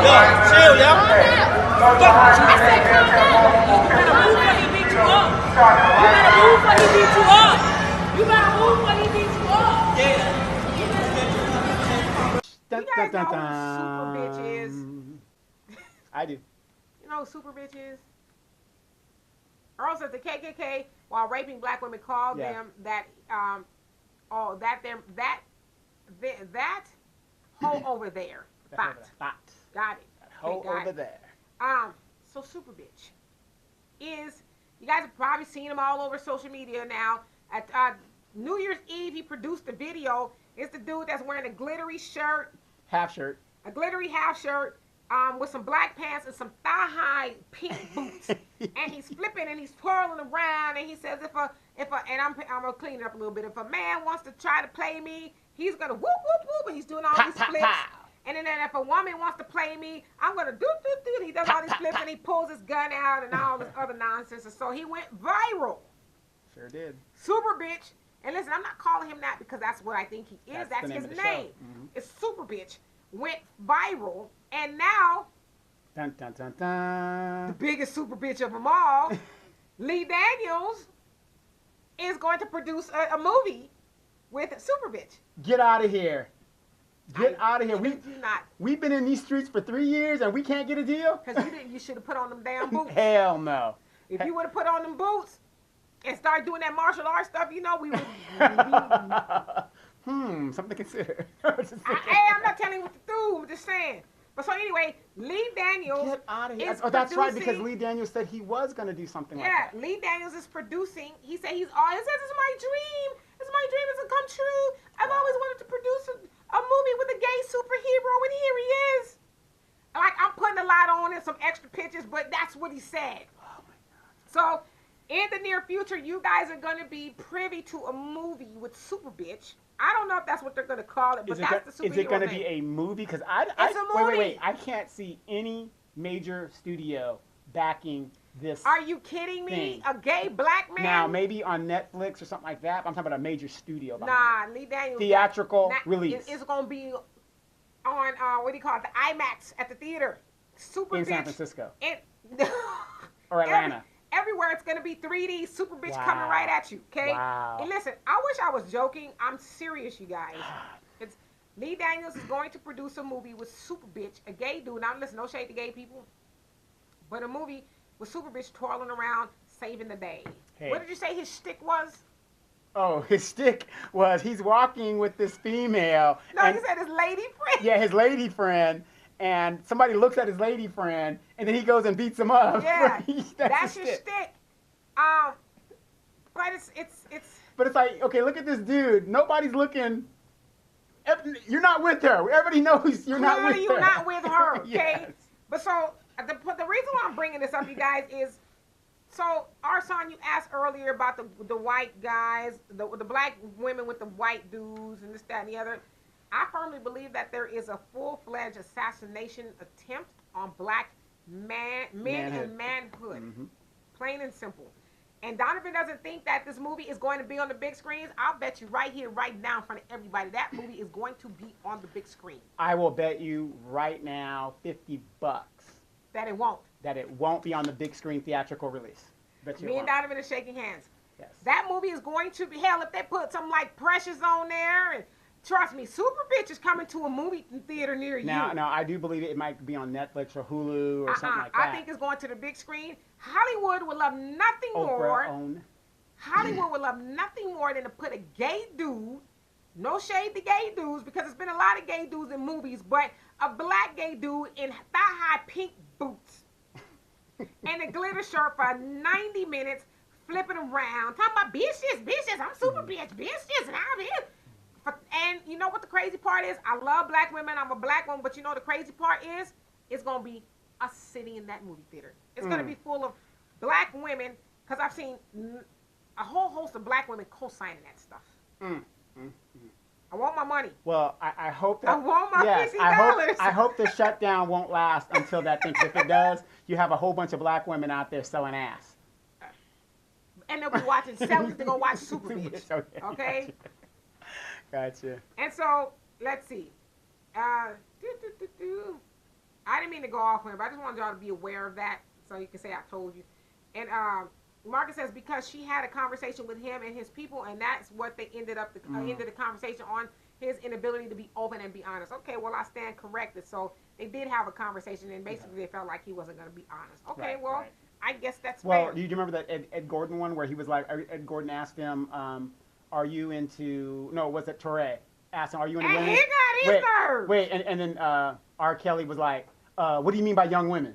Yo, chill, yo. You better move when he beat you up. Yeah. You guys know who super bitch is? I do. You know who super bitch is? Earl says the KKK, while raping black women, called them that hoe over there. Fact. Got it. That hoe over there. So super bitch is, you guys have probably seen him all over social media now. At New Year's Eve, he produced a video. It's the dude that's wearing a glittery shirt. Half shirt. A glittery half shirt. with some black pants and some thigh-high pink boots, and he's flipping and he's twirling around, and he says, and I'm gonna clean it up a little bit. If a man wants to try to play me, he's gonna whoop whoop whoop, and he's doing all these flips. And then if a woman wants to play me, I'm gonna do. And he does all these flips, and he pulls his gun out and all this other nonsense. And so he went viral. Sure did. Super bitch. And listen, I'm not calling him that because that's what I think he is. That's his name. Mm-hmm. It's Super Bitch. Went viral, and now dun, dun, dun, dun. the biggest super bitch of them all, Lee Daniels, is going to produce a movie with Super Bitch. Get out of here. Get out of here. We've been in these streets for 3 years and we can't get a deal? Because you should have put on them damn boots. Hell no. If you would have put on them boots and started doing that martial arts stuff, we would be... Something to consider. Hey, I'm not telling you what to do. I'm just saying. But so anyway, Lee Daniels Get out of here. is that's right, because producing- Lee Daniels said he was going to do something like Yeah, that. Lee Daniels is producing. He said it's my dream. It's my dream. It's going to come true. I've always wanted to produce a movie with a gay superhero, and here he is. Like, I'm putting a lot on and some extra pictures, but that's what he said. Oh my God. So, in the near future, you guys are going to be privy to a movie with Super Bitch. I don't know if that's what they're going to call it, but that's the superhero Is it going to name. be a movie? Because It's a movie. Wait. I can't see any major studio backing this. Are you kidding me? thing. A gay black man? Now, maybe on Netflix or something like that. But I'm talking about a major studio. Nah, Lee Daniels. Theatrical release. It's going to be on, what do you call it, the IMAX at the theater. Super in Bitch. San Francisco. Or Atlanta. Everywhere it's going to be 3D, Super Bitch Wow. coming right at you, okay? Wow. And listen, I wish I was joking. I'm serious, you guys. It's Lee Daniels is going to produce a movie with Super Bitch, a gay dude. Now, listen, no shade to gay people. But a movie with Super Bitch twirling around, saving the day. Hey. What did you say his shtick was? Oh, his stick was he's walking with this female. No, and, he said his lady friend. yeah, his lady friend. And somebody looks at his lady friend, and then he goes and beats him up. Yeah, that's his your stick. shtick. But it's. But it's like, okay, look at this dude. Nobody's looking. You're not with her. Everybody knows you're not with her. You're not with her, okay? Yes. But so the reason why I'm bringing this up, you guys, is so Arson, you asked earlier about the white guys, the black women with the white dudes and this, that, and the other. I firmly believe that there is a full-fledged assassination attempt on black men and manhood. Mm-hmm. Plain and simple. And Donovan doesn't think that this movie is going to be on the big screens. I'll bet you right here, right now, in front of everybody, that movie is going to be on the big screen. I will bet you right now $50 That it won't. that it won't be on the big screen theatrical release. Bet you Me it and won't. Donovan are shaking hands. Yes. That movie is going to be, hell, if they put something like Precious on there, and trust me, Super Bitch is coming to a movie theater near you. Now, I do believe it might be on Netflix or Hulu or something like that. I think it's going to the big screen. Hollywood would love nothing Oprah more. owned. Hollywood would love nothing more than to put a gay dude, no shade to gay dudes, because there's been a lot of gay dudes in movies, but a black gay dude in thigh-high pink boots and a glitter shirt for 90 minutes, flipping around, talking about bitches, I'm super bitches, and I'm here. And you know what the crazy part is? I love black women. I'm a black woman, but you know the crazy part is? It's going to be us sitting in that movie theater. It's going to be full of black women, because I've seen a whole host of black women co-signing that stuff. I want my money. Well, I hope that. I want my yes, $50. I hope the shutdown won't last until that thing. If it does, you have a whole bunch of black women out there selling ass. And they'll be watching, they're going to watch Super Bitch. Okay? Gotcha. And so, let's see. I didn't mean to go off on it, but I just wanted y'all to be aware of that so you can say I told you. And Marcus says because she had a conversation with him and his people, and that's what they ended the conversation on, his inability to be open and be honest. Okay, well, I stand corrected. So they did have a conversation, and basically they felt like he wasn't going to be honest. Okay, Right, well, right. I guess that's Well, fair. do you remember that Ed Gordon one where he was like, Ed Gordon asked him, are you into, no, was it Torre? Asked him, are you into And women? he got his nerve. Wait, and then R.kelly was like, what do you mean by young women?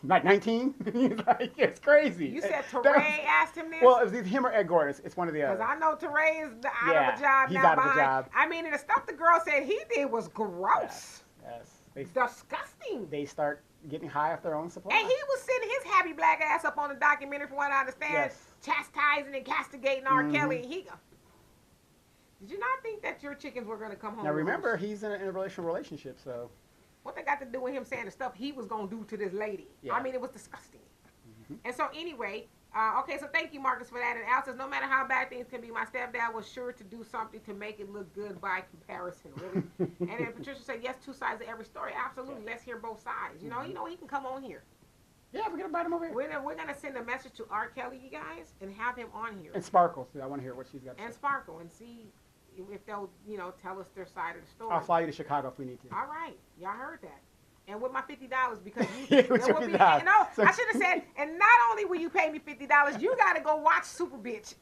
Like 19? He's like, it's crazy. You said That Teray was- asked him this? Well, it was either him or Ed Gordon. It's one of the Because other. I know Teray is out Yeah, of a job he's now. out of a behind- job. I mean, and the stuff the girl said he did was gross. Yes. disgusting. They start getting high off their own supply. And he was sitting his happy black ass up on the documentary, from what I understand, Yes. chastising and castigating R. Kelly. And he go, did you not think that your chickens were going to come home? Now remember, he's in a relationship, so. What they got to do with him saying the stuff he was going to do to this lady? Yeah. I mean, it was disgusting. And so anyway, okay, so thank you, Marcus, for that. And Al says, no matter how bad things can be, my stepdad was sure to do something to make it look good by comparison, really. And then Patricia said, yes, two sides of every story. Absolutely. Let's hear both sides. You know, he can come on here. Yeah, we're going to invite him over here. We're gonna send a message to R. Kelly, you guys, and have him on here. And Sparkle, too. I want to hear what she's got to And say. Sparkle, and see if they'll, tell us their side of the story. I'll fly you to Chicago if we need to. All right, y'all heard that. And with my $50, because Yeah, with your $50. I should have said, and not only will you pay me $50, you gotta go watch Super Bitch.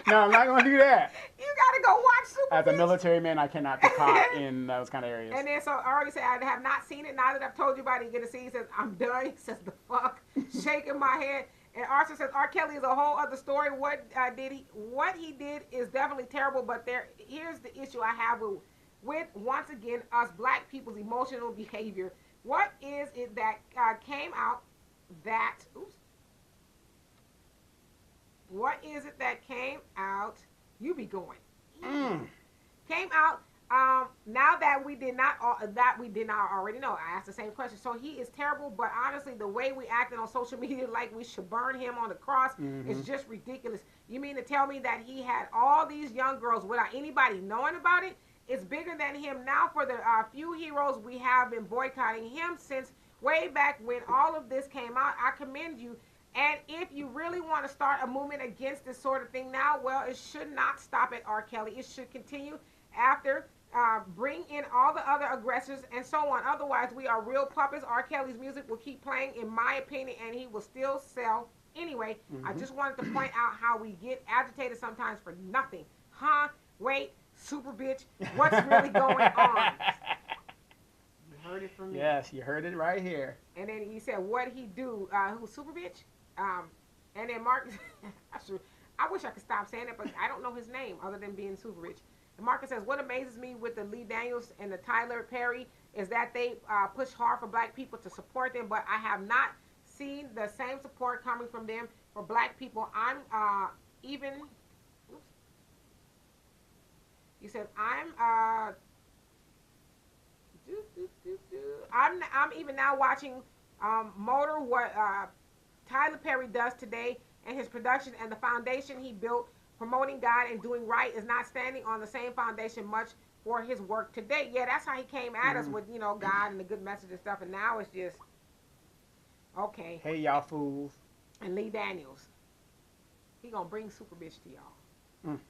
No, I'm not going to do that. You gotta go watch Super As Bitch. a military man, I cannot be caught in those kind of areas. And then, so I already said, I have not seen it. Now that I've told you about it, you're going to see. He says, I'm done. He says, the fuck? Shaking my head. And Arthur says, R. Kelly is a whole other story. What he did is definitely terrible, but here's the issue I have with once again, us black people's emotional behavior. What is it that came out that, what is it that came out, you be going, came out, now that we did not already know. I asked the same question. So he is terrible, but honestly, the way we acted on social media like we should burn him on the cross is just ridiculous. You mean to tell me that he had all these young girls without anybody knowing about it? It's bigger than him now. For the few heroes we have been boycotting him since way back when all of this came out. I commend you. And if you really want to start a movement against this sort of thing now, well, it should not stop at R. Kelly. It should continue after, bring in all the other aggressors and so on. Otherwise, we are real puppets. R. Kelly's music will keep playing, in my opinion, and he will still sell. Anyway, I just wanted to point out how we get agitated sometimes for nothing. Wait, Super Bitch, what's really going on? You heard it from me. Yes, you heard it right here. And then he said, what'd he do? Who's Super Bitch? And then Marcus, I wish I could stop saying it, but I don't know his name other than being Super Rich. And Marcus says, what amazes me with the Lee Daniels and the Tyler Perry is that they push hard for black people to support them, but I have not seen the same support coming from them for black people. He said, I'm even now watching Motor, what Tyler Perry does today, and his production and the foundation he built promoting God and doing right is not standing on the same foundation much for his work today. Yeah, that's how he came at us with, God and the good message and stuff, and now it's just, okay. Hey, y'all fools. And Lee Daniels, he gonna bring Super Bitch to y'all. And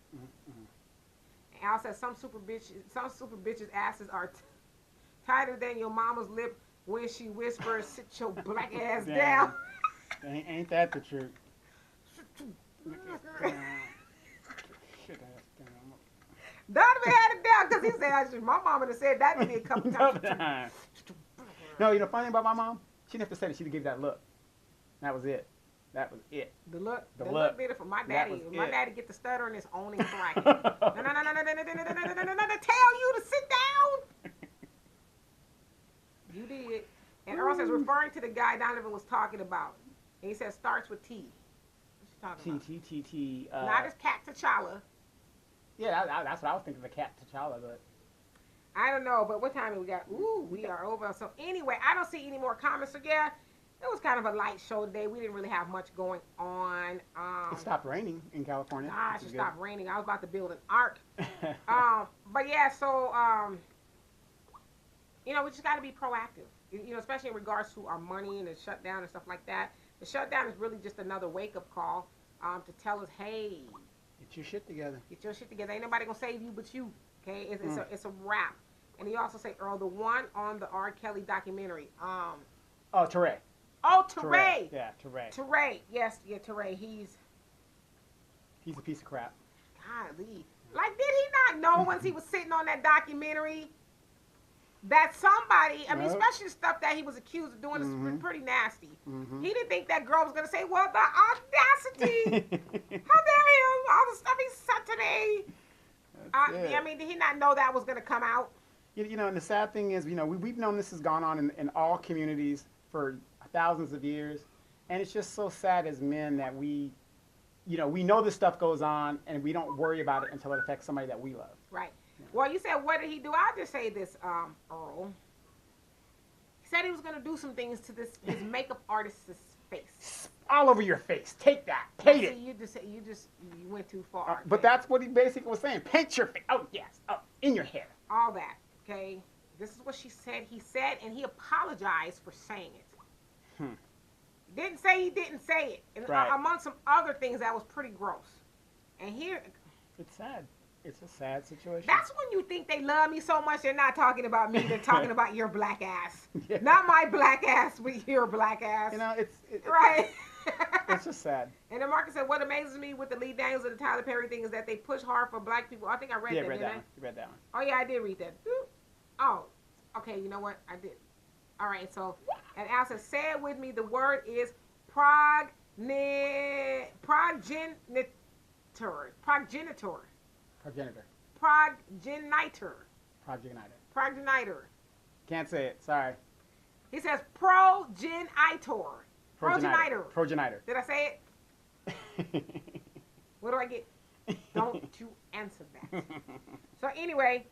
Al says some super bitches' asses are tighter than your mama's lip when she whispers, sit your black ass down. Ain't that the truth? Donovan had it down because he said, my mama done said that to me a couple times. No, funny thing about my mom? She didn't have to say it. She gave that look. That was it. That was it. The look did it for my daddy. My daddy get the stutter and it's owning bracket. No, tell you to sit down. You did. And Earl says, referring to the guy Donovan was talking about. And he says, starts with T. What's she talking about? T. Not as Cat T'Challa. Yeah, that's what I was thinking, the Cat T'Challa, but. I don't know, but what time have we got? Ooh, we are over. So anyway, I don't see any more comments. So yeah, it was kind of a light show today. We didn't really have much going on. It stopped raining in California. Gosh, it stopped raining. I was about to build an ark. But yeah, so we just got to be proactive. Especially in regards to our money and the shutdown and stuff like that. The shutdown is really just another wake-up call to tell us, hey, get your shit together. Get your shit together. Ain't nobody gonna save you but you. Okay, it's a wrap. And he also said, Earl, the one on the R. Kelly documentary. Oh, Teray. Oh, Teray. Yeah, Teray. Teray. Yes, yeah, Teray. He's a piece of crap. Golly. Like, did he not know once he was sitting on that documentary that somebody, especially the stuff that he was accused of doing is pretty nasty. He didn't think that girl was going to say, well, the audacity. How dare him? All the stuff he said today. Did he not know that was going to come out? You know, and the sad thing is, you know, we've known this has gone on in all communities for thousands of years, and it's just so sad as men that we know this stuff goes on, and we don't worry about it until it affects somebody that we love. Right. Yeah. Well, you said, what did he do? I'll just say this, Earl. He said he was going to do some things to his makeup artist's face. All over your face. Take that. Paint it. You went too far. But that's what he basically was saying. Paint your face. Oh, yes. Oh, in your hair. All that. Okay. This is what she said. He said, and he apologized for saying it. Didn't say he didn't say it. And right. Among some other things that was pretty gross. And here... It's sad. It's a sad situation. That's when you think they love me so much, they're not talking about me. They're talking about your black ass. Yeah. Not my black ass, but your black ass. You know, right. It's just sad. And then Marcus said, what amazes me with the Lee Daniels and the Tyler Perry thing is that they push hard for black people. I think I read that, didn't I? You read that one. Oh, yeah, I did read that. Oh, okay, you know what? I did. All right, so, and Al says, say it with me. The word is progenitor. Progenitor. Can't say it. Sorry. He says progenitor. Progenitor. Did I say it? What do I get? Don't you answer that. So anyway,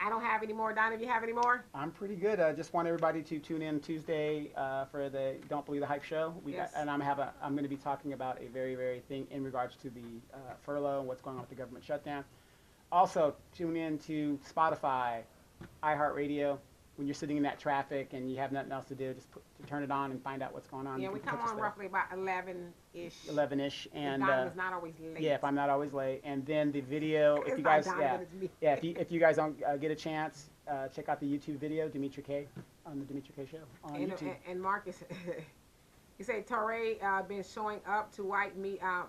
I don't have any more. Donna, do you have any more? I'm pretty good. I just want everybody to tune in Tuesday for the Don't Believe the Hype show. Yes. And I'm going to be talking about a very, very thing in regards to the furlough and what's going on with the government shutdown. Also, tune in to Spotify, iHeartRadio. When you're sitting in that traffic and you have nothing else to do, just turn it on and find out what's going on. Yeah, we come on roughly about 11-ish. 11-ish, and Donovan's not always late. Yeah, if I'm not always late, and then the video. If you guys, if you guys don't get a chance, check out the YouTube video, Demetri K, on the Demetri K Show on YouTube. And Marcus, he said Torre been showing up to white media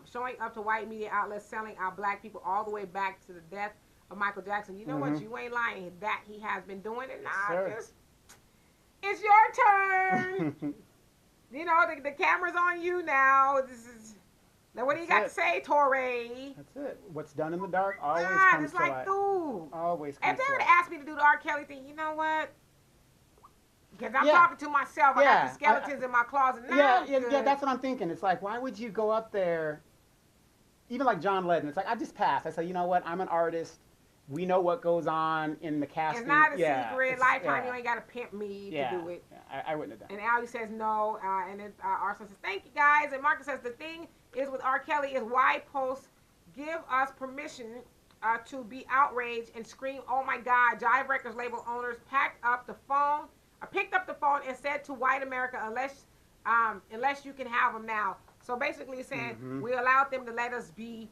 outlets, selling our black people all the way back to the death of Michael Jackson. You know what? You ain't lying. That he has been doing it. It's your turn. You know, the camera's on you now. Now what do you got to say, Torre? That's it. What's done in the dark always comes to light. Dude. Always comes if they to would light. have asked me to do the R.kelly thing, you know what? Because I'm talking to myself. I got the skeletons in my closet. Yeah, that's what I'm thinking. It's like, why would you go up there? Even like John Lennon, it's like, I just passed. I say, you know what? I'm an artist. We know what goes on in the casting. It's not a secret. Lifetime, you ain't got to pimp me to do it. Yeah, I wouldn't have done it. And Ali says no. And then Arson says, thank you, guys. And Marcus says, the thing is with R. Kelly is why Post give us permission to be outraged and scream, oh, my God. Jive Records label owners picked up the phone and said to white America, unless you can have them now. So basically saying we allowed them to let us be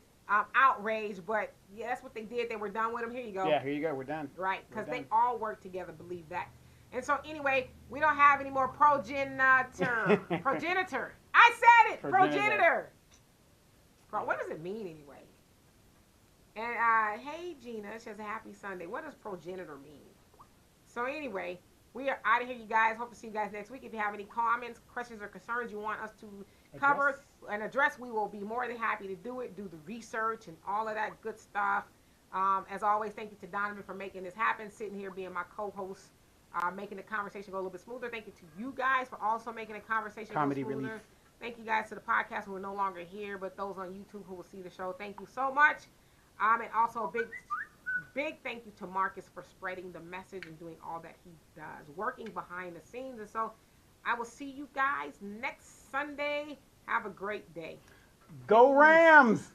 outraged, but yeah, that's what they did. They were done with him. Here you go. Yeah, here you go. We're done. Right, because they all work together. Believe that. And so anyway, we don't have any more progenitor. Progenitor. I said it. Progenitor. What does it mean anyway? And hey, Gina, she says a happy Sunday. What does progenitor mean? So anyway, we are out of here, you guys. Hope to see you guys next week. If you have any comments, questions, or concerns you want us to cover and address, we will be more than happy to do it, do the research and all of that good stuff. As always, thank you to Donovan for making this happen, sitting here being my co-host, making the conversation go a little bit smoother. Thank you to you guys for also making the conversation go smoother. Relief. Thank you guys to the podcast who are no longer here, but those on YouTube who will see the show. Thank you so much. And also a big thank you to Marcus for spreading the message and doing all that he does, working behind the scenes. And so I will see you guys next Sunday. Have a great day. Go Rams!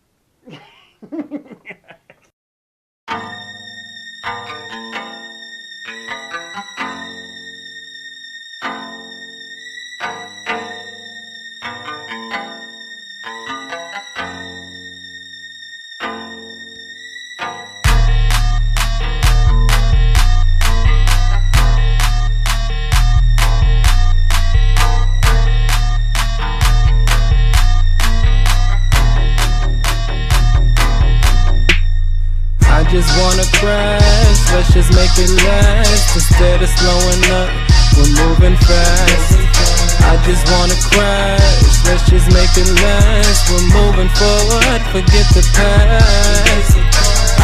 Just wanna crash, let's just make it last. Instead of slowing up, we're moving fast. I just wanna crash, let's just make it last. We're moving forward, forget the past.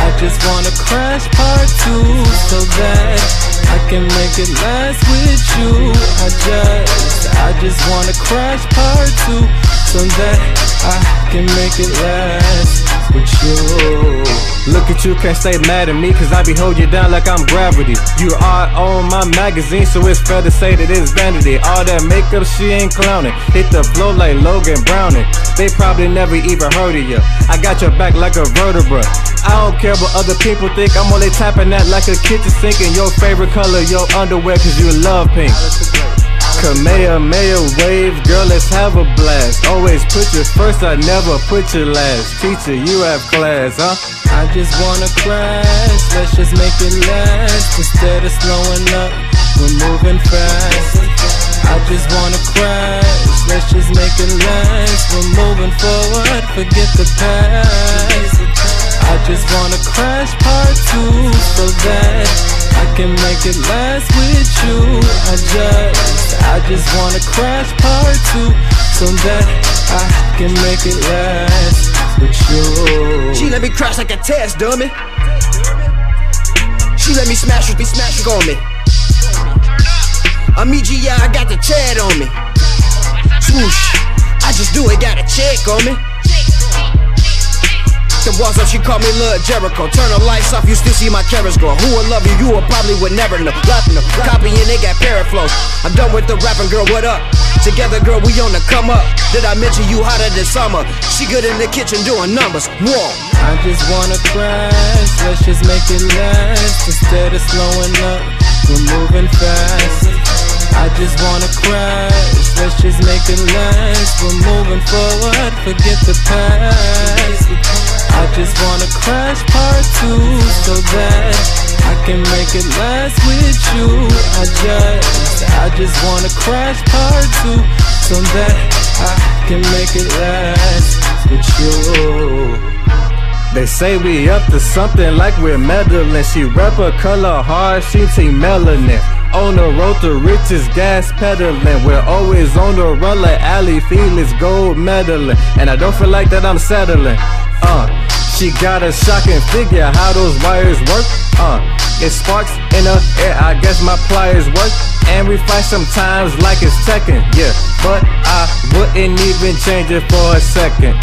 I just wanna crash part 2 so that I can make it last with you. I just wanna crash part 2 so that I can make it last with you. Look at you, can't stay mad at me, cause I be hold you down like I'm gravity. You are on my magazine, so it's fair to say that it's vanity. All that makeup, she ain't clowning. Hit the flow like Logan Browning. They probably never even heard of you. I got your back like a vertebra. I don't care what other people think, I'm only tapping that like a kitchen sink. And your favorite color, your underwear, cause you love pink. Kamehameha wave, girl, let's have a blast. Always put you first, I never put you last. Teacher, you have class, huh? I just wanna crash, let's just make it last. Instead of slowing up, we're moving fast. I just wanna crash, let's just make it last. We're moving forward, forget the past. I just wanna crash part 2 so that I can make it last with you. I just wanna crash part 2 so that I can make it last with you. She let me crash like a test dummy. She let me smash on me. I'm EGI, I got the Chad on me. Swoosh, I just do it, got a check on me. The walls up, she called me Lil Jericho. Turn the lights off, you still see my carrots grow. Who would love you, you would probably would never know. Laughing them, copying, they got parrot flows. I'm done with the rapping, girl, what up? Together, girl, we on the come up. Did I mention you hotter than summer? She good in the kitchen doing numbers, whoa. I just wanna crash, let's just make it last. Instead of slowing up, we're moving fast. I just wanna crash, let's just make it last. We're moving forward, forget the past. I just wanna crash part 2 so that I can make it last with you. I just wanna crash part 2 so that I can make it last with you. They say we up to something like we're meddling. She rep her color hard, she team melanin. On the road to riches, gas pedaling. We're always on the run like Ali Felix, gold medaling. And I don't feel like that I'm settling. She got a shocking figure, how those wires work. It sparks in the air, I guess my pliers work. And we fight sometimes like it's Tekken, yeah. But I wouldn't even change it for a second.